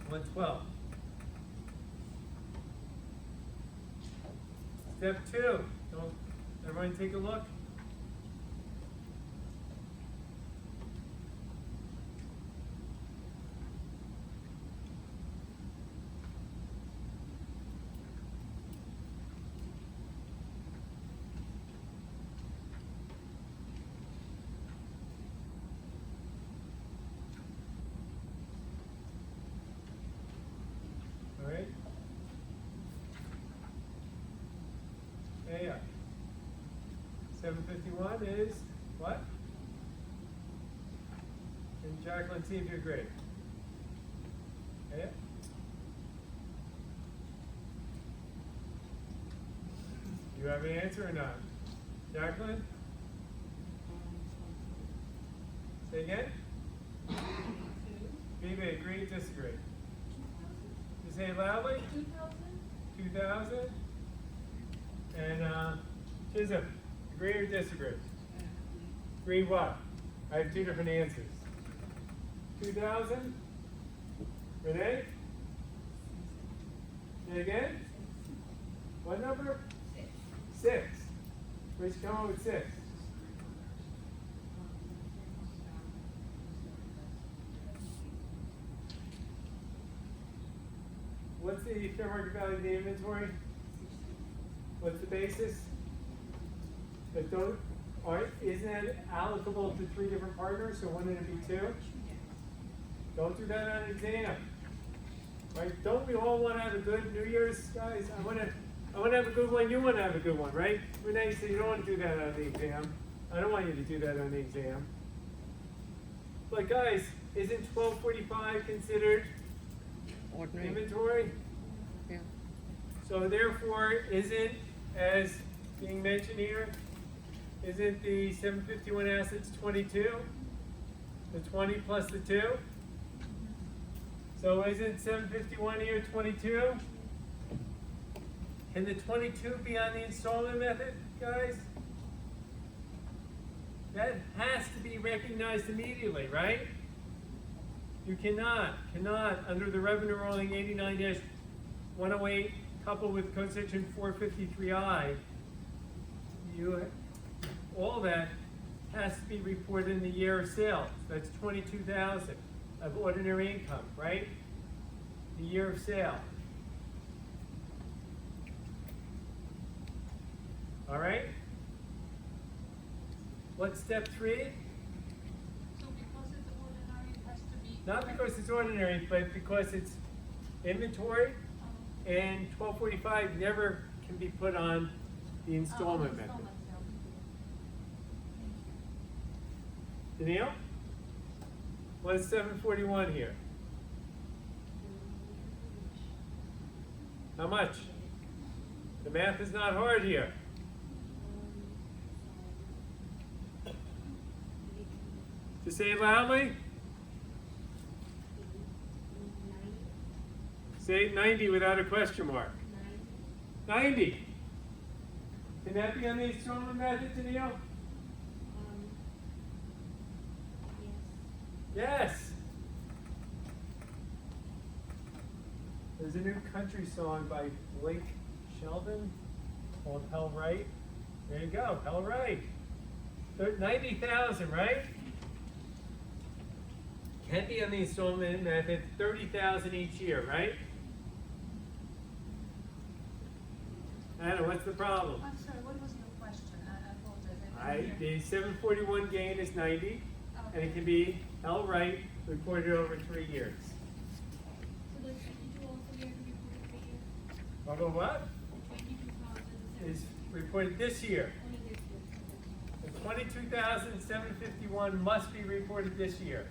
112. Step 2. Don't everyone take a look. All right. Yeah. 751 is what? And Jacqueline, see if you're great. Yeah. You have an answer or not? Jacqueline? Say again? Viva, agree, disagree? You say it loudly? 2,000? And Chisholm, agree or disagree? Agree what? I have two different answers. 2,000? Renee? Say again? What number? 6. Where'd you come up with 6? What's the fair market value of the inventory? What's the basis? But isn't that allocable to 3 different partners, so wouldn't it be 2? Don't do that on an exam. Right? Don't we all want to have a good New Year's, guys? I want to have a good one, you want to have a good one, right? Renee said you don't want to do that on the exam. I don't want you to do that on the exam. But guys, isn't 1245 considered Ordinary. inventory? Yeah. So therefore, isn't, as being mentioned here, isn't the 751 assets 22? The 20 plus the 2? So isn't 751 here 22? Can the 22 be on the installment method, guys? That has to be recognized immediately, right? You cannot, under the revenue ruling 89-108, coupled with code section 453I, all that has to be reported in the year of sales. That's 22,000 of ordinary income, right? The year of sale. All right? What's step 3? So because it's ordinary, it has to be. Not because it's ordinary, but because it's inventory, and 1245 never can be put on the installment method. Danielle? What's 741 here? How much? The math is not hard here. To say it loudly? Say 90 without a question mark. 90. Can that be on the installment method, Danielle? Yes. There's a new country song by Blake Sheldon called Hell Right. There you go, Hell Right. 90,000, right? Can be on the installment method, 30,000 each year, right? Anna, what's the problem? I'm sorry, what was your question? I apologize. The 741 gain is 90, and it can be held right, reported over 3 years. So the 22 also we have to report for year. Although what? 22,000 Is reported this year. only this year. The 22,751 must be reported this year.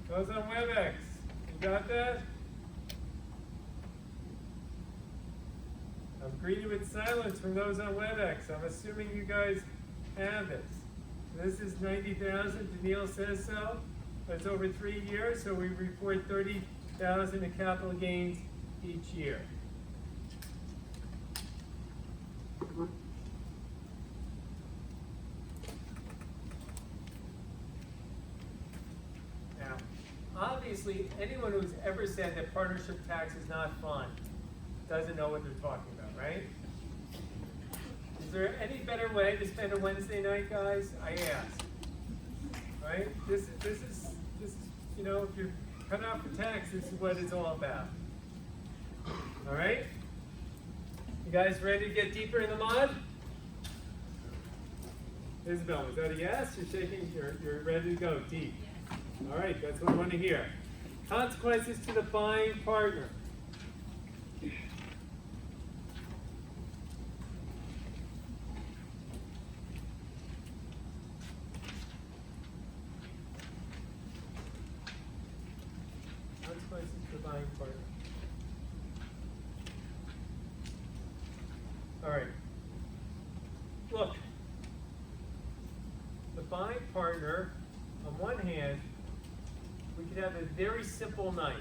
Goes on WebEx. You got that? I'm greeted with silence from those on WebEx. I'm assuming you guys have this. This is 90,000. Daniil says so. But it's over 3 years, so we report 30,000 in capital gains each year. Now, obviously, anyone who's ever said that partnership tax is not fun doesn't know what they're talking about, right? Is there any better way to spend a Wednesday night, guys? I ask. Right? This is you know, if you're cut out for tax, this is what it's all about. All right? You guys ready to get deeper in the mud? Isabel, is that a yes? You're shaking. You're ready to go deep. All right, that's what I want to hear. Consequences to the buying partner. Consequences to the buying partner. All right. Look, the buying partner, on one hand, we could have a very simple night.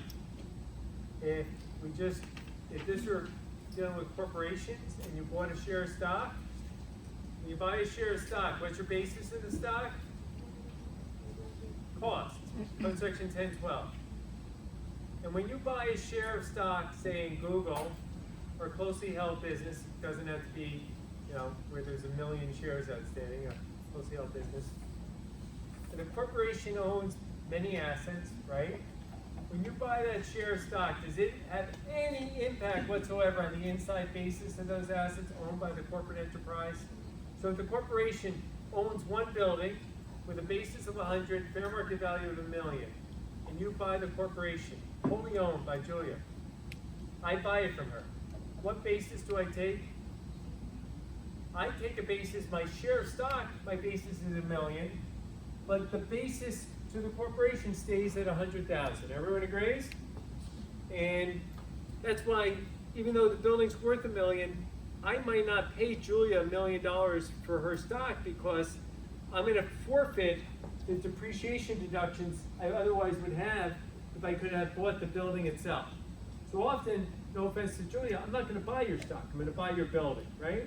If this were dealing with corporations and you bought a share of stock, when you buy a share of stock, what's your basis in the stock? Cost, code section 1012. And when you buy a share of stock, say in Google, or a closely held business, it doesn't have to be, you know, where there's 1 million shares outstanding, a closely held business. And the corporation owns many assets, right? When you buy that share of stock, does it have any impact whatsoever on the inside basis of those assets owned by the corporate enterprise? So if the corporation owns one building with a basis of 100, fair market value of $1 million, and you buy the corporation, wholly owned by Julia, I buy it from her. What basis do I take? I take a basis, my share of stock, my basis is $1 million, but the basis to the corporation stays at 100,000. Everyone agrees? And that's why, even though the building's worth $1 million, I might not pay Julia $1 million for her stock because I'm going to forfeit the depreciation deductions I otherwise would have if I could have bought the building itself. So often, no offense to Julia, I'm not going to buy your stock. I'm going to buy your building, right?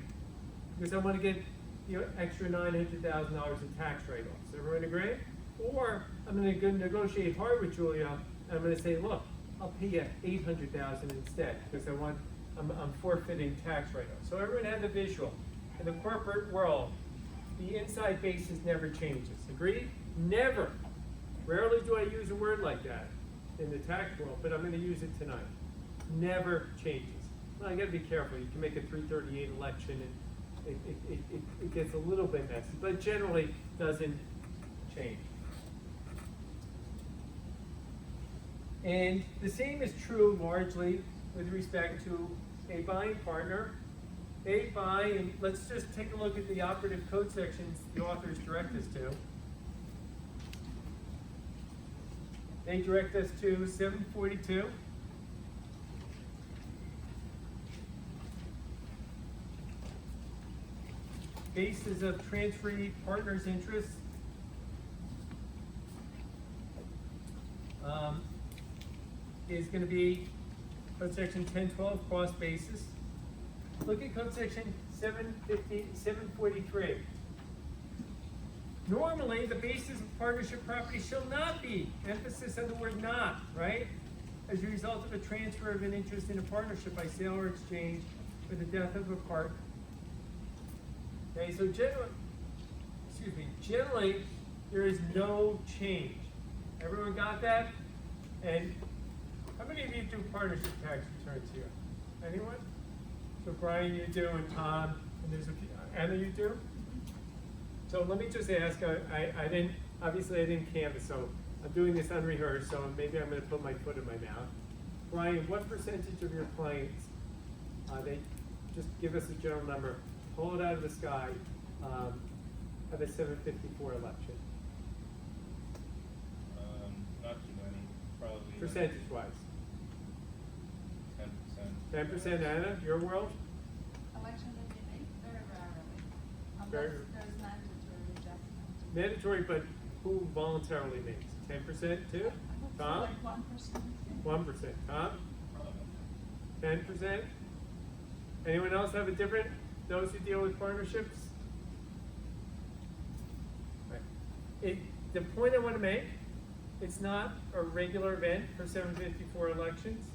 Because I want to get extra $900,000 in tax write-offs. Everyone agree? Or I'm going to go negotiate hard with Julia, and I'm going to say, look, I'll pay you $800,000 instead because I'm forfeiting tax write-offs. So everyone had the visual. In the corporate world, the inside basis never changes. Agreed? Never. Rarely do I use a word like that in the tax world, but I'm going to use it tonight. Never changes. Well, I got to be careful. You can make a 338 election, and it gets a little bit messy, but generally doesn't change. And the same is true largely with respect to a buying partner. They buy, and let's just take a look at the operative code sections the authors direct us to. They direct us to 742. Basis of transferee partner's interests. Is going to be code section 1012, cost basis. Look at code section 743. Normally, the basis of partnership property shall not be, emphasis on the word not, right? as a result of a transfer of an interest in a partnership by sale or exchange for the death of a partner. Okay, so generally, there is no change. Everyone got that? And how many of you do partnership tax returns here? Anyone? So Brian, you do, and Tom, and there's a few, Anna, you do? So let me just ask, I didn't canvass, so I'm doing this unrehearsed, so maybe I'm gonna put my foot in my mouth. Brian, what percentage of your clients, they, just give us a general number, pull it out of the sky, have a 754 election? Not too many, probably. Percentage-wise? 10%. 10%, Anna, your world? Election that they make, very rarely, Very- unless there's mandatory adjustment. Mandatory, but who voluntarily makes? 10% too? Tom? Like 1%. 1%. Tom? 10%? Anyone else have a different, those who deal with partnerships? Right. The point I want to make, it's not a regular event for 754 elections,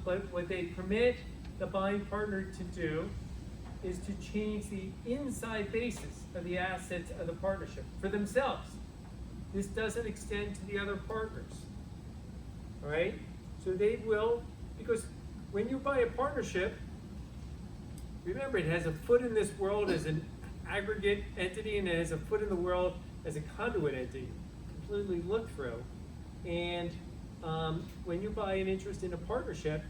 but what they permit the buying partner to do is to change the inside basis of the assets of the partnership for themselves. This doesn't extend to the other partners. All right? So they will, because when you buy a partnership, remember it has a foot in this world as an aggregate entity and it has a foot in the world as a conduit entity, completely look through. And when you buy an interest in a partnership,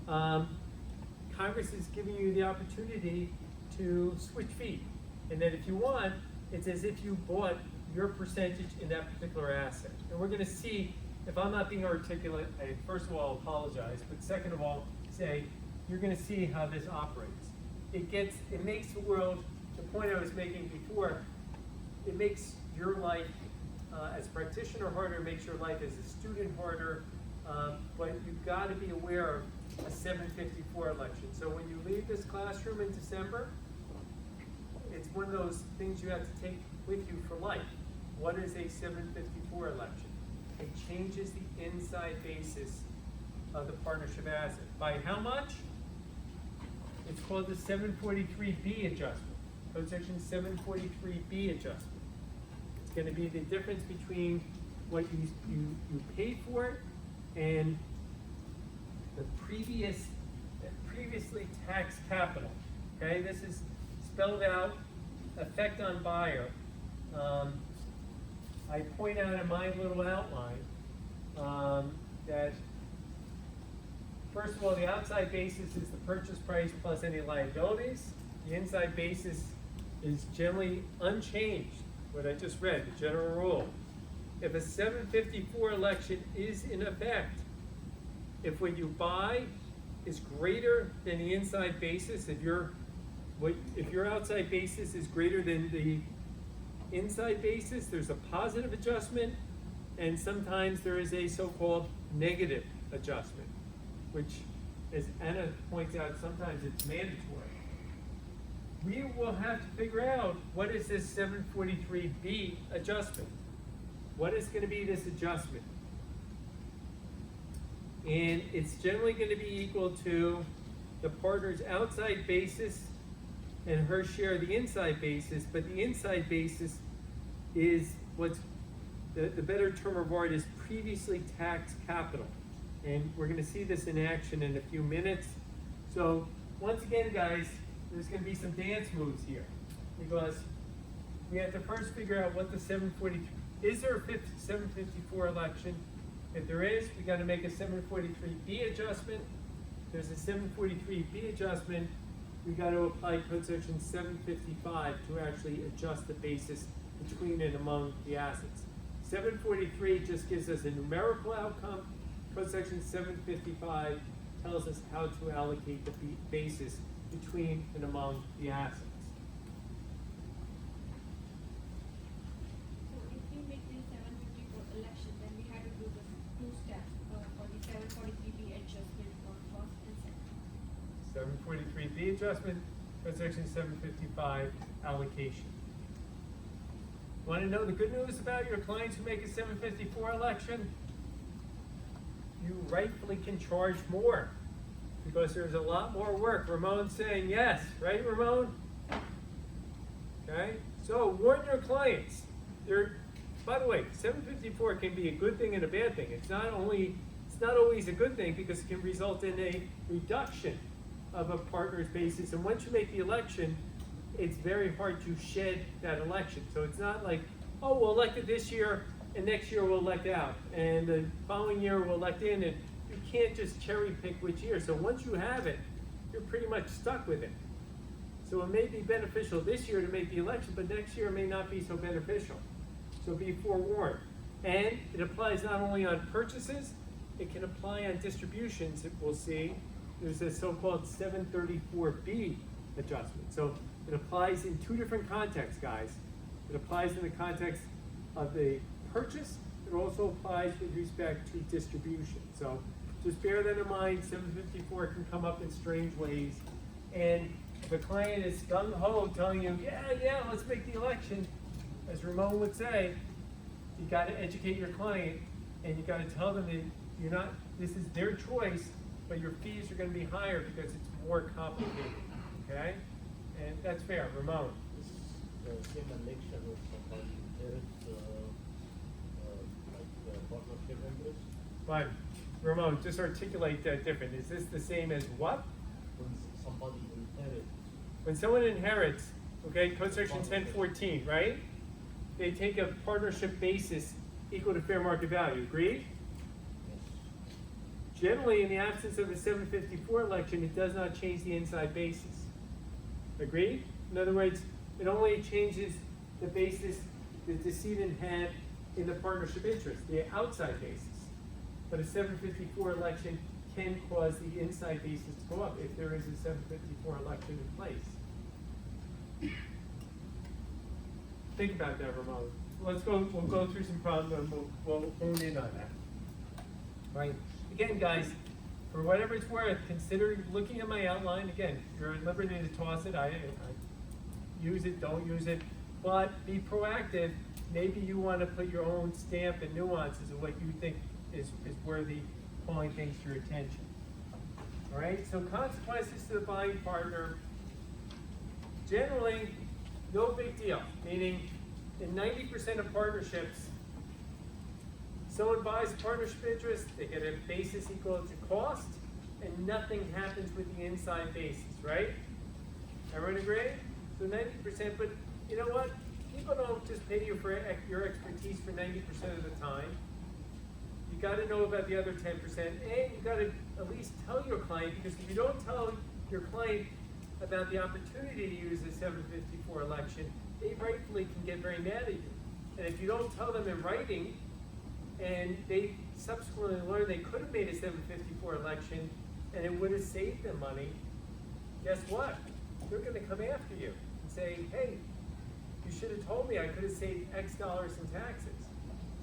Congress is giving you the opportunity to switch feet. And that if you want, it's as if you bought your percentage in that particular asset. And we're gonna see, if I'm not being articulate, I first of all apologize, but second of all, say, you're gonna see how this operates. It makes the world, the point I was making before, it makes your life as a practitioner harder, it makes your life as a student harder, but you've gotta be aware of a 754 election. So when you leave this classroom in December, it's one of those things you have to take with you for life. What is a 754 election? It changes the inside basis of the partnership asset. By how much? It's called the 743B adjustment. Code section 743B adjustment. It's going to be the difference between what you paid for it and the previously taxed capital. Okay, this is spelled out, effect on buyer. I point out in my little outline that first of all, the outside basis is the purchase price plus any liabilities. The inside basis is generally unchanged, what I just read, the general rule. If a 754 election is in effect, if what you buy is greater than the inside basis, if your outside basis is greater than the inside basis, there's a positive adjustment, and sometimes there is a so-called negative adjustment, which, as Anna points out, sometimes it's mandatory. We will have to figure out what is this 743B adjustment. What is going to be this adjustment? And it's generally going to be equal to the partner's outside basis and her share of the inside basis, but the inside basis is what's, the better term of art is previously taxed capital. And we're going to see this in action in a few minutes. So once again, guys, there's going to be some dance moves here, because we have to first figure out what the 743, is there a 754 election? If there is, we got to make a 743B adjustment. There's a 743B adjustment. We got to apply code section 755 to actually adjust the basis between and among the assets. 743 just gives us a numerical outcome. Code section 755 tells us how to allocate the basis between and among the assets. So if we make the 754 election, then we had to do the two steps for the 743B adjustment for first and second. 743B adjustment, code section 755 allocation. Want to know the good news about your clients who make a 754 election? you rightfully can charge more because there's a lot more work. Ramon's saying yes, right, Ramon? Okay, so warn your clients. By the way, 754 can be a good thing and a bad thing. It's not always a good thing because it can result in a reduction of a partner's basis. And once you make the election, it's very hard to shed that election. So it's not like, oh, we'll elect it this year and next year we'll elect out. And the following year we'll elect in, and you can't just cherry pick which year. So once you have it, you're pretty much stuck with it. So it may be beneficial this year to make the election, but next year it may not be so beneficial. So be forewarned. And it applies not only on purchases, it can apply on distributions that we'll see. There's a so-called 734B adjustment. So it applies in two different contexts, guys. It applies in the context of the purchase. It also applies with respect to distribution. So just bear that in mind. 754 can come up in strange ways. And if a client is gung-ho telling you, yeah, let's make the election, as Ramon would say, you got to educate your client and you got to tell them that this is their choice, but your fees are going to be higher because it's more complicated, okay? And that's fair. Ramon. Same election with somebody inherits partnership interest. Fine. Ramon, just articulate that different. Is this the same as what? When somebody inherits. When someone inherits, okay, Code Section 1014, right? They take a partnership basis equal to fair market value. Agreed? Generally, in the absence of a 754 election, it does not change the inside basis. Agreed? In other words, it only changes the basis the decedent had in the partnership interest, the outside basis. But a 754 election can cause the inside basis to go up if there is a 754 election in place. Think about that, Ramon. We'll go through some problems and we'll hone in on that. Right? Again, guys, for whatever it's worth, consider looking at my outline. Again, you're at liberty to toss it. I use it, don't use it, but be proactive. Maybe you want to put your own stamp and nuances of what you think is worthy calling things to your attention. All right, so consequences to the buying partner, generally, no big deal, meaning in 90% of partnerships, someone buys a partnership interest, they get a basis equal to cost, and nothing happens with the inside basis, right? Everyone agree? So 90%, but you know what? People don't just pay you for your expertise for 90% of the time. You got to know about the other 10%, and you got to at least tell your client, because if you don't tell your client about the opportunity to use the 754 election, they rightfully can get very mad at you. And if you don't tell them in writing, and they subsequently learn they could have made a 754 election and it would have saved them money, guess what? They're going to come after you and say, hey, you should have told me I could have saved X dollars in taxes.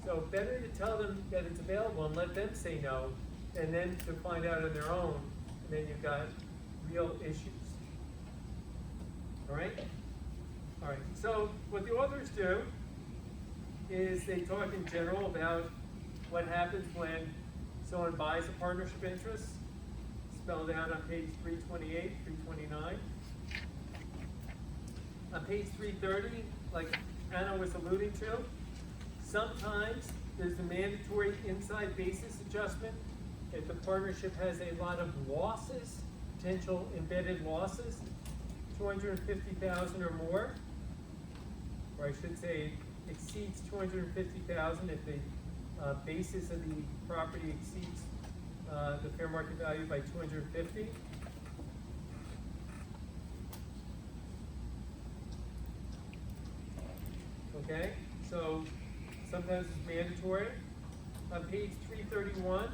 So better to tell them that it's available and let them say no, and then to find out on their own, and then you've got real issues. All right? All right, so what the authors do is they talk in general about what happens when someone buys a partnership interest, spelled out on page 328, 329. On page 330, like Anna was alluding to, sometimes there's a mandatory inside basis adjustment if the partnership has a lot of losses, potential embedded losses, 250,000 or more, or I should say exceeds 250,000 if the basis of the property exceeds the fair market value by 250. Okay, so sometimes it's mandatory. On page 331,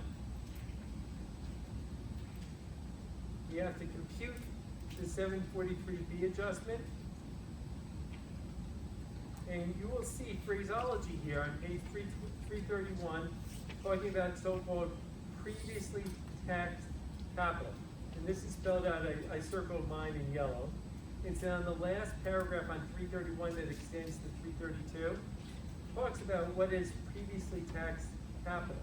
we have to compute the 743B adjustment. And you will see phraseology here on page 331 talking about so-called previously taxed capital. And this is spelled out, I circled mine in yellow. It's on the last paragraph on 331 that extends to 332. Talks about what is previously taxed capital.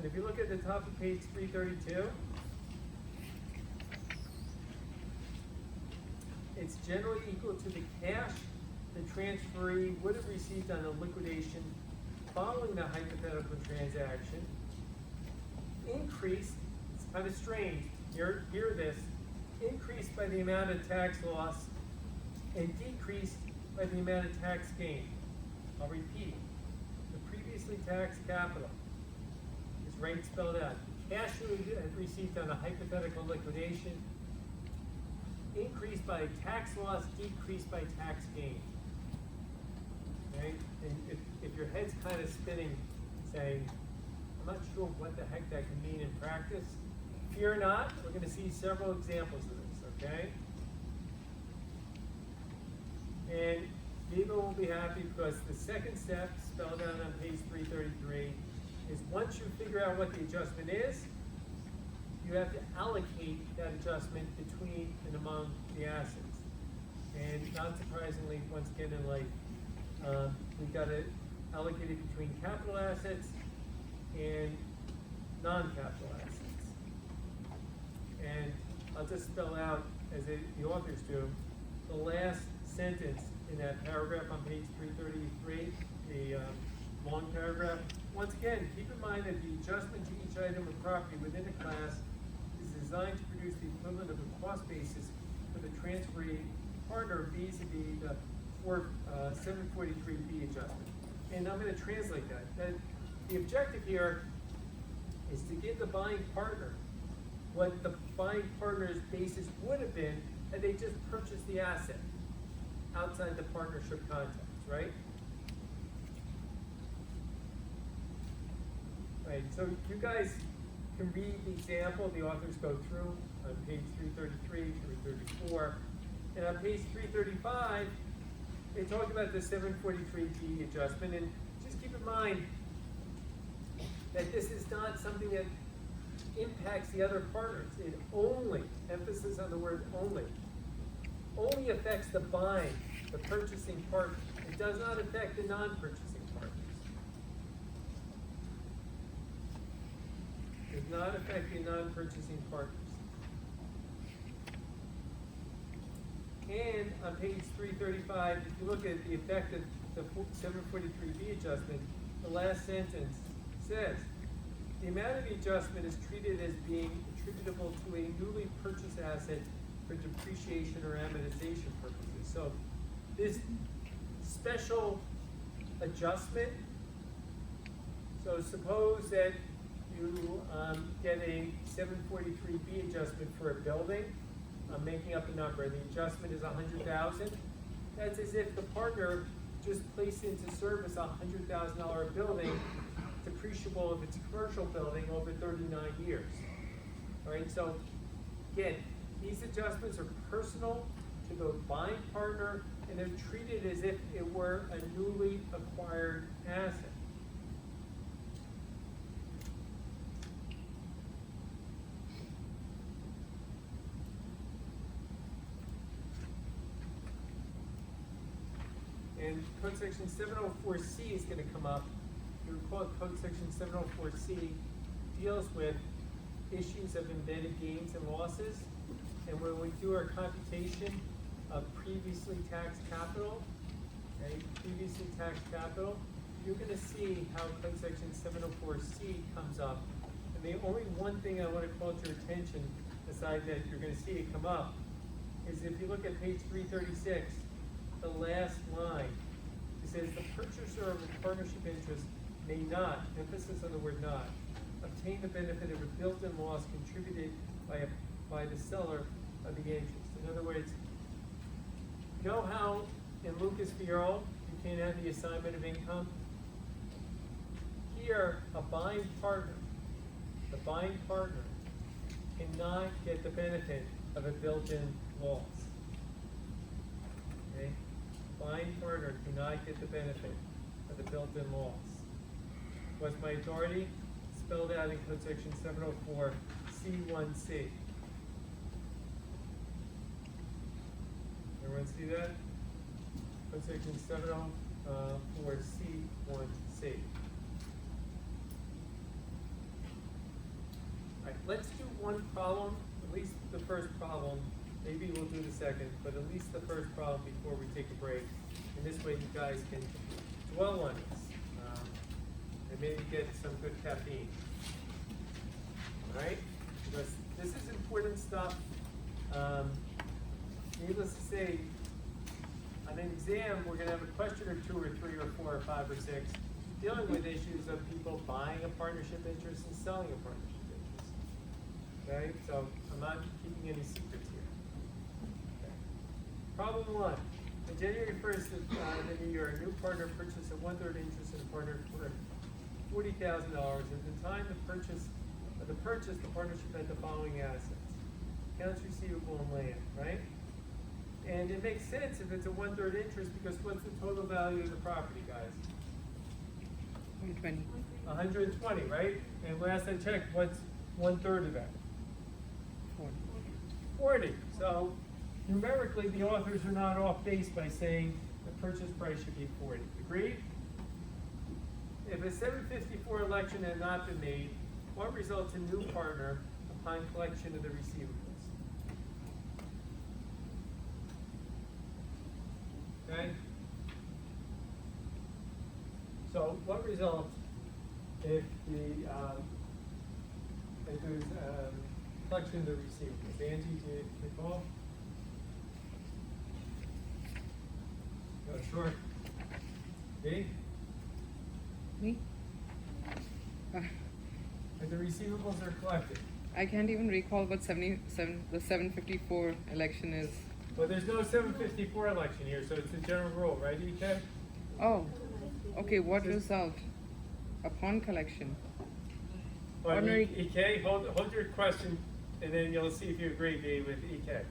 And if you look at the top of page 332, it's generally equal to the cash the transferee would have received on a liquidation following the hypothetical transaction, increased, it's kind of strange, hear this, increased by the amount of tax loss and decreased by the amount of tax gain. I'll repeat, the previously taxed capital is right spelled out. Cash you have received on a hypothetical liquidation, increased by tax loss, decreased by tax gain. Okay? And if your head's kind of spinning, saying, I'm not sure what the heck that can mean in practice, fear not, we're going to see several examples of this, okay? And Viva will be happy because the second step, spelled out on page 333, is once you figure out what the adjustment is, you have to allocate that adjustment between and among the assets. And not surprisingly, once again in life, we've got to allocate it between capital assets and non-capital assets. And I'll just spell out, as the authors do, the last sentence in that paragraph on page 333, the long paragraph. Once again, keep in mind that the adjustment to each item of property within a class is designed to produce the equivalent of a cost basis for the transferee partner vis-a-vis the 743B adjustment. And I'm going to translate that. The objective here is to give the buying partner what the buying partner's basis would have been had they just purchased the asset outside the partnership context, right? Right, so you guys can read the example the authors go through on page 333, 334, and on page 335, they talk about the 743B adjustment, and just keep in mind that this is not something that impacts the other partners. It only, emphasis on the word only affects the buying, the purchasing partner. It does not affect the non-purchasing partners. It does not affect the non-purchasing partners. And on page 335, if you look at the effect of the 743B adjustment, the last sentence says, the amount of the adjustment is treated as being attributable to a newly purchased asset for depreciation or amortization purposes. So this special adjustment, so suppose that you get a 743B adjustment for a building. I'm making up a number, and the adjustment is $100,000. That's as if the partner just placed into service a $100,000 building, depreciable if it's a commercial building, over 39 years. All right, so again, these adjustments are personal to the buying partner, and they're treated as if it were a newly acquired asset. And code section 704C is going to come up. You recall code section 704C deals with issues of embedded gains and losses. And when we do our computation of previously taxed capital, okay, you're going to see how code section 704C comes up. And the only one thing I want to call to your attention, aside that you're going to see it come up, is if you look at page 336, the last line, it says the purchaser of a partnership interest may not, emphasis on the word not, obtain the benefit of a built-in loss contributed by the seller of the interest. In other words, you know how in Lucas v. Earl you can't have the assignment of income? Here, the buying partner cannot get the benefit of a built-in loss. Okay? Buying partner cannot get the benefit of the built-in loss. What's my authority? Spelled out in code section 704 C1C. Everyone see that? Code section 704 C1C. let's do one problem, at least the first problem. Maybe we'll do the second, but at least the first problem before we take a break. And this way you guys can dwell on this. And maybe get some good caffeine. Alright? Because this is important stuff. Needless to say, on an exam, we're gonna have a question or two or three or four or five or six dealing with issues of people buying a partnership interest and selling a partnership interest. Okay, so I'm not keeping any secrets here. Okay. Problem one. On January 1st of the new year, a new partner purchased a 1/3 interest in a partner for $40,000. At the time of the purchase, the partnership had the following assets: accounts receivable and land, right? And it makes sense if it's a 1/3 interest, because what's the total value of the property, guys? 120. 120, right? And last I checked, what's 1/3 of that? 40. So numerically, the authors are not off base by saying the purchase price should be 40. Agreed? If a 754 election had not been made, what results in new partner upon collection of the receivables? Okay? So what results if there's collection of the receivables? Angie, do you recall? No, sure. Me? Me? If the receivables are collected. I can't even recall what the 754 election is. Well, there's no 754 election here, so it's a general rule, right, EK? Oh, okay, what result? Upon collection. Well, Ordinary- EK, hold your question, and then you'll see if you agree, B, with EK.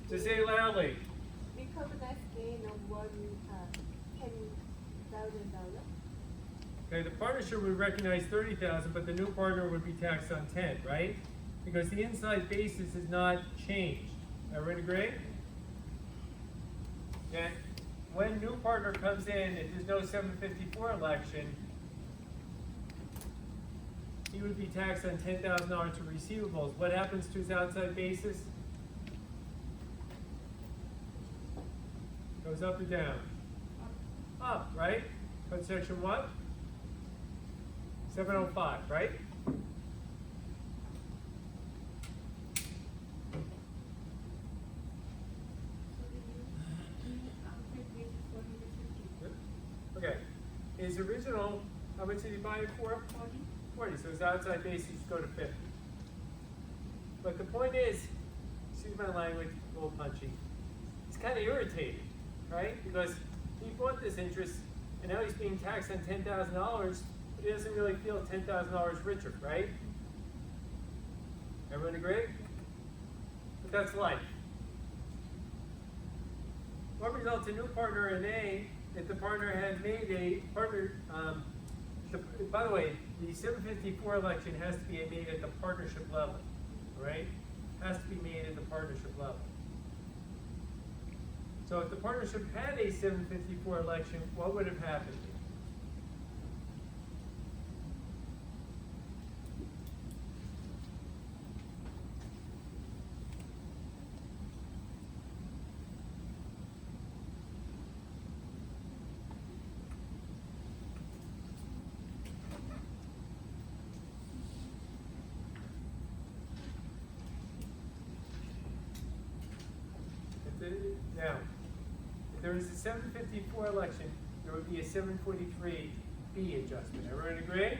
Just say loudly. Recognized gain of $10,000. Okay, the partnership would recognize 30,000, but the new partner would be taxed on 10, right? Because the inside basis is not changed. Everyone agree? Okay. When new partner comes in, if there's no 754 election, he would be taxed on $10,000 of receivables. What happens to his outside basis? Goes up or down? Up, right? Code section what? 705, right? Okay. His original, how much did he buy it for? 40. So his outside basis go to 50. But the point is, excuse my language, a little punchy. It's kind of irritating, right? Because he bought this interest, and now he's being taxed on $10,000, but he doesn't really feel $10,000 richer, right? Everyone agree? But that's life. What results in new partner in A if the partner had made a partner, by the way, the 754 election has to be made at the partnership level, right? Has to be made at the partnership level. So if the partnership had a 754 election, what would have happened? Now, if there was a 754 election, there would be a 743B adjustment. Everyone agree?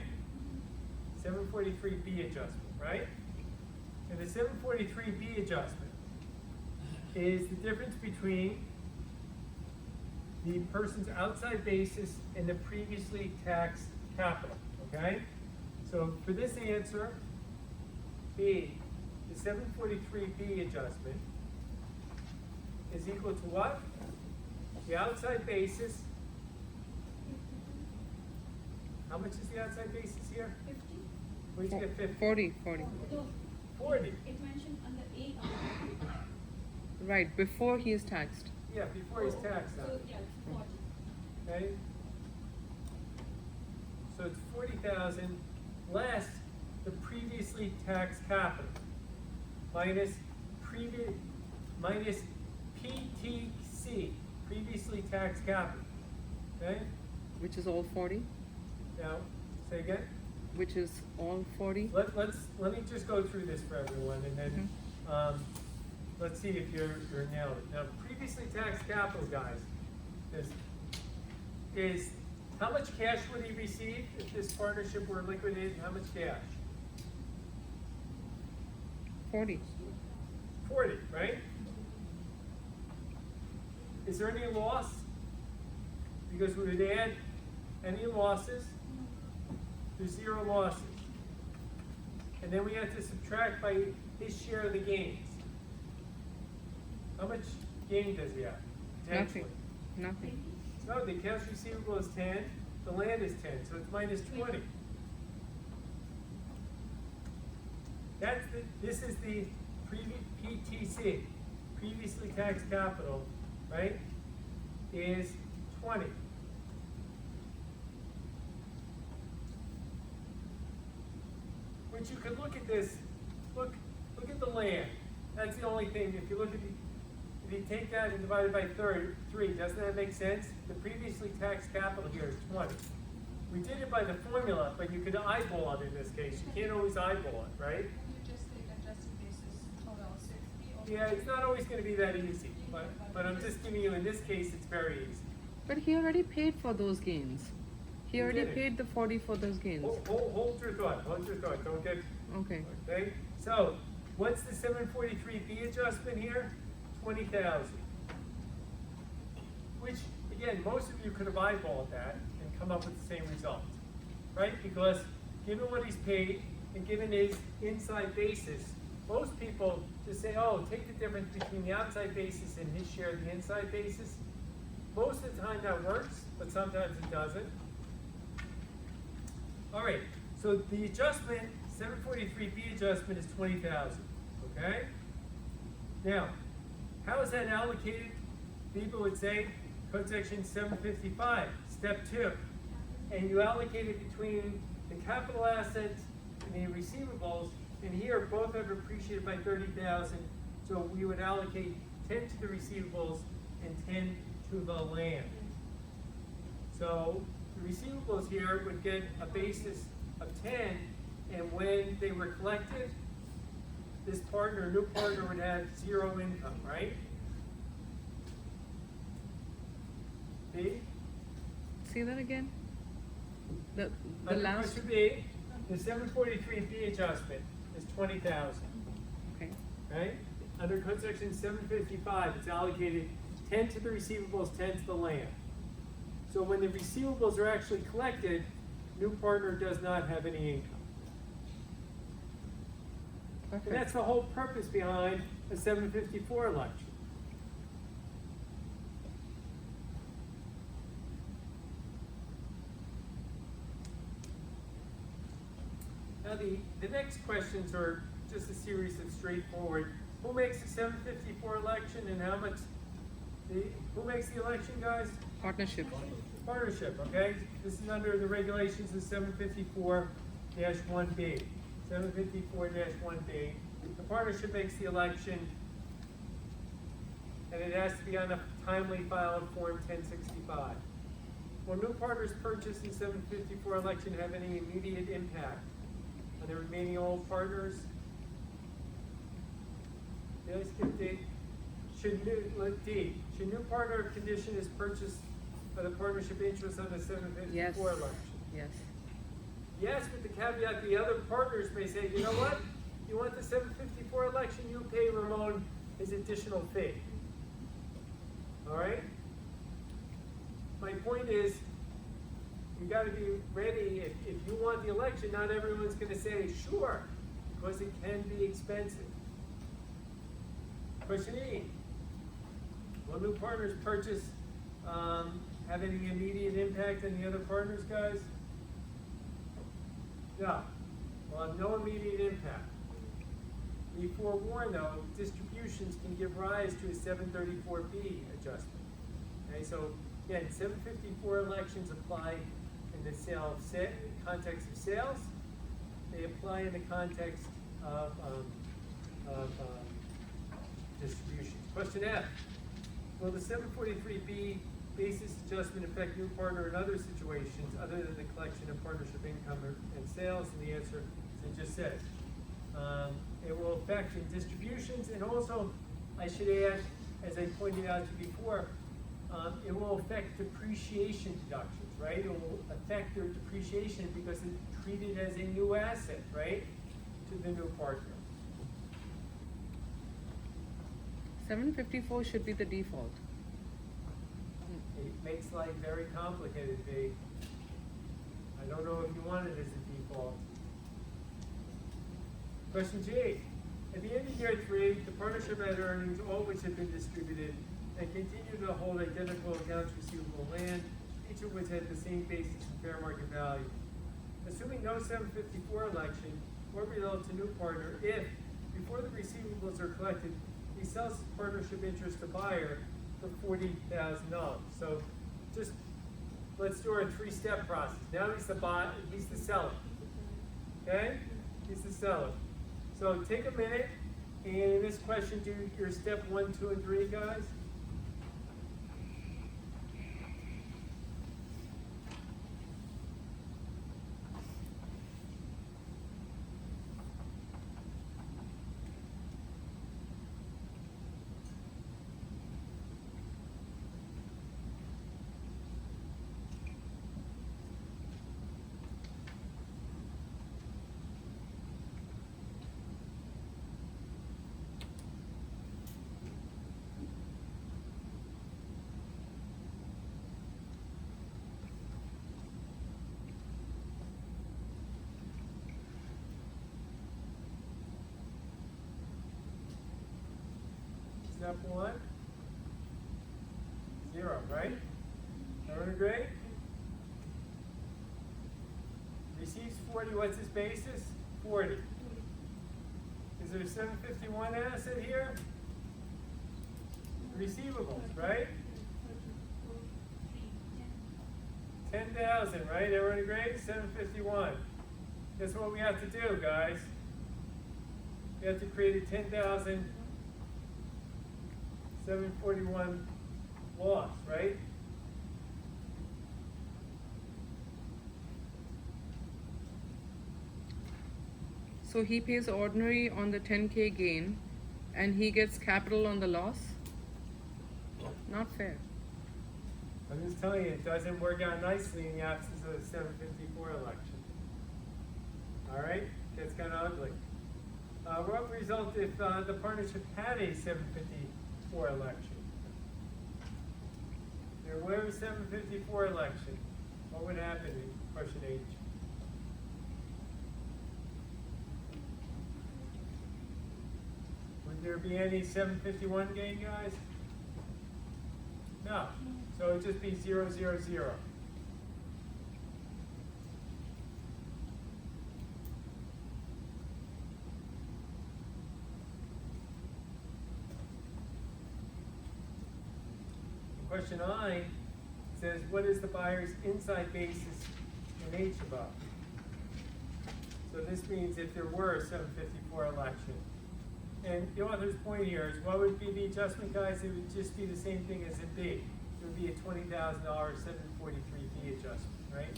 743B adjustment, right? And the 743B adjustment is the difference between the person's outside basis and the previously taxed capital, okay? So for this answer, B, the 743B adjustment is equal to what? The outside basis. How much is the outside basis here? 50. Where'd you get 50? 40. So 40. it mentioned under A. Right, before he is taxed. Yeah, before he's taxed on So it. yeah, it's 40. Okay? So it's 40,000 less the previously taxed capital minus PTC, previously taxed capital. Okay? Which is all 40? Now, say again. Which is all 40? Let me just go through this for everyone, and then let's see if you're nailed it. Now, previously taxed capital, guys, is how much cash would he receive if this partnership were liquidated? How much cash? 40. 40, right? Is there any loss? Because we would add any losses. There's 0 losses. And then we have to subtract by his share of the gains. How much gain does he have? Potentially? Nothing. No, the accounts receivable is 10, the land is 10, so it's minus 20. This is the PTC, previously taxed capital, right, is 20. Which you could look at this, look at the land. That's the only thing. If you look at if you take that and divide it by 3, doesn't that make sense? The previously taxed capital here is 20. We did it by the formula, but you could eyeball it in this case. You can't always eyeball it, right? Can you just take adjusted basis total 60? Yeah, it's not always going to be that easy, but I'm just giving you, in this case, it's very easy. But he already paid for those gains. He He already did it. paid the 40 for those gains. Hold your thought, don't get, Okay. okay? So, what's the 743B adjustment here? 20,000. Which, again, most of you could have eyeballed that and come up with the same result, right? Because given what he's paid and given his inside basis, most people just say, oh, take the difference between the outside basis and his share of the inside basis. Most of the time that works, but sometimes it doesn't. All right, so the adjustment, 743B adjustment is 20,000, okay? Now, how is that allocated? People would say, code section 755, step 2. And you allocate it between the capital assets and the receivables, and here both have appreciated by 30,000, so we would allocate 10 to the receivables and 10 to the land. So the receivables here would get a basis of 10, and when they were collected, this partner, new partner, would have 0 income, right? B? See that again? The Under last. question B, the 743B adjustment is 20,000, Okay. right? Under code section 755, it's allocated 10 to the receivables, 10 to the land. So when the receivables are actually collected, new partner does not have any income. And Perfect. that's the whole purpose behind a 754 election. Now the next questions are just a series of straightforward. Who makes the 754 election and how much, who makes the election, guys? Partnership. Partnership, okay? This is under the regulations of 754-1B. 754-1B. The partnership makes the election, and it has to be on a timely filed Form 1065. Will new partners purchased in 754 election have any immediate impact on the remaining old partners? Did I skip D? Should new partner of condition is purchased by the partnership interest on the 754 Yes. election? Yes. Yes, with the caveat the other partners may say, you know what? You want the 754 election, you pay Ramon his additional fee. All right? My point is, you got to be ready. If you want the election, not everyone's going to say sure, because it can be expensive. Question E. Will new partners purchase have any immediate impact on the other partners, guys? No. Will have no immediate impact. Be forewarned though, distributions can give rise to a 734B adjustment. Okay, so again, 754 elections apply in the context of sales, they apply in the context of distributions. Question F. Will the 743B basis adjustment affect new partner in other situations other than the collection of partnership income and sales? And the answer, as I just said, it will affect in distributions, and also, I should add, as I pointed out to you before, it will affect depreciation deductions, right? It will affect their depreciation because it's treated as a new asset, right, to the new partner. 754 should be the default. It makes life very complicated, V. I don't know if you want it as a default. Question G. At the end of year 3, the partnership had earnings, all which have been distributed, and continue to hold identical accounts receivable land, each of which had the same basis and fair market value. Assuming no 754 election or result to new partner, if, before the receivables are collected, he sells his partnership interest to buyer for $40,000. So just, let's do our 3-step process. Now he's the buyer, he's the seller. Okay? He's the seller. So take a minute, and in this question, do your step 1, 2, and 3, guys. Step 1, 0, right? Everyone agree? Receives 40, what's his basis? 40. Is there a 751 asset here? Receivables, right? 10,000, right? Everyone agree? 751. Guess what we have to do, guys? We have to create a 10,000 741 loss, right? So he pays ordinary on the 10K gain, and he gets capital on the loss? Not fair. I'm just telling you, it doesn't work out nicely in the absence of the 754 election. All right? Gets kind of ugly. What would result if the partnership had a 754 election? There were a 754 election. What would happen in question H? Would there be any 751 gain, guys? No. So it would just be 0, 0, 0. Question I says, what is the buyer's inside basis in H above? So this means if there were a 754 election. And the author's point here is, what would be the adjustment, guys? It would just be the same thing as in B. It would be a $20,000 743B adjustment, right?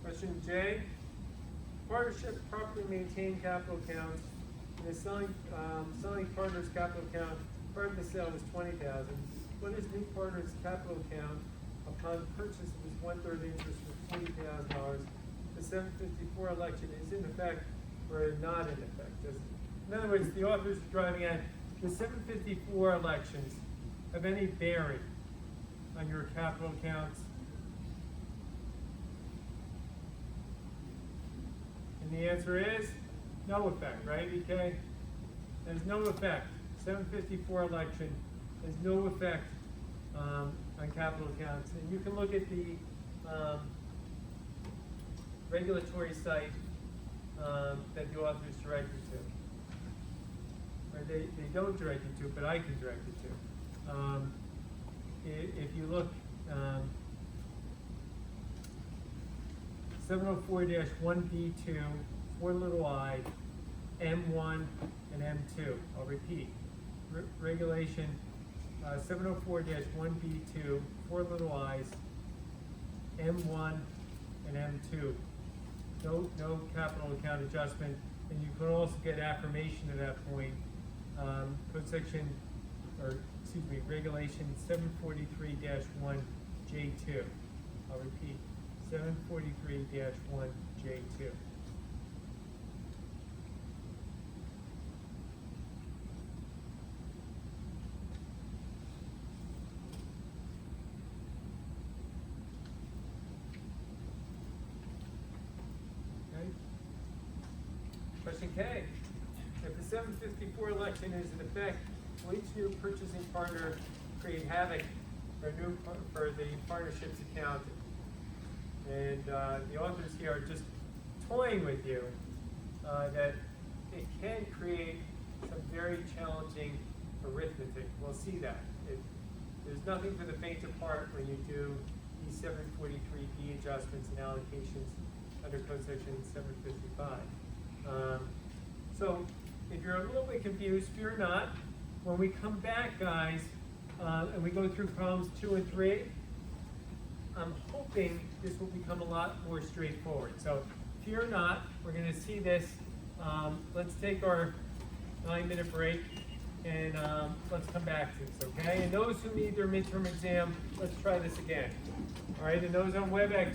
Question J. Partnership properly maintained capital accounts. And the selling partner's capital account prior to the sale was $20,000. What is new partner's capital account upon purchase of his 1/3 interest for $40,000? The 754 election is in effect or not in effect. In other words, the authors are driving at the 754 elections have any bearing on your capital accounts? And the answer is no effect, right, EK? There's no effect. 754 election has no effect on capital accounts. And you can look at the regulatory site that the author is directed to. or they don't direct you to, but I can direct you to. If you look, 704-1B2, 4 little I, M1 and M2. I'll repeat. Regulation 704-1B2, 4 little i's, M1 and M2. No capital account adjustment, and you can also get affirmation at that point. Code section, or excuse me, regulation 743-1J2. I'll repeat, 743-1J2. Okay. Question K. If the 754 election is in effect, will each new purchasing partner create havoc for the partnership's account? And the authors here are just toying with you that it can create some very challenging arithmetic. We'll see that. There's nothing for the faint of heart when you do these 743B adjustments and allocations under code section 755. So if you're a little bit confused, fear not. When we come back, guys, and we go through problems 2 and 3, I'm hoping this will become a lot more straightforward. So fear not, we're going to see this. Let's take our 9-minute break and let's come back to this, okay? And those who need their midterm exam, let's try this again. All right, and those on WebEx,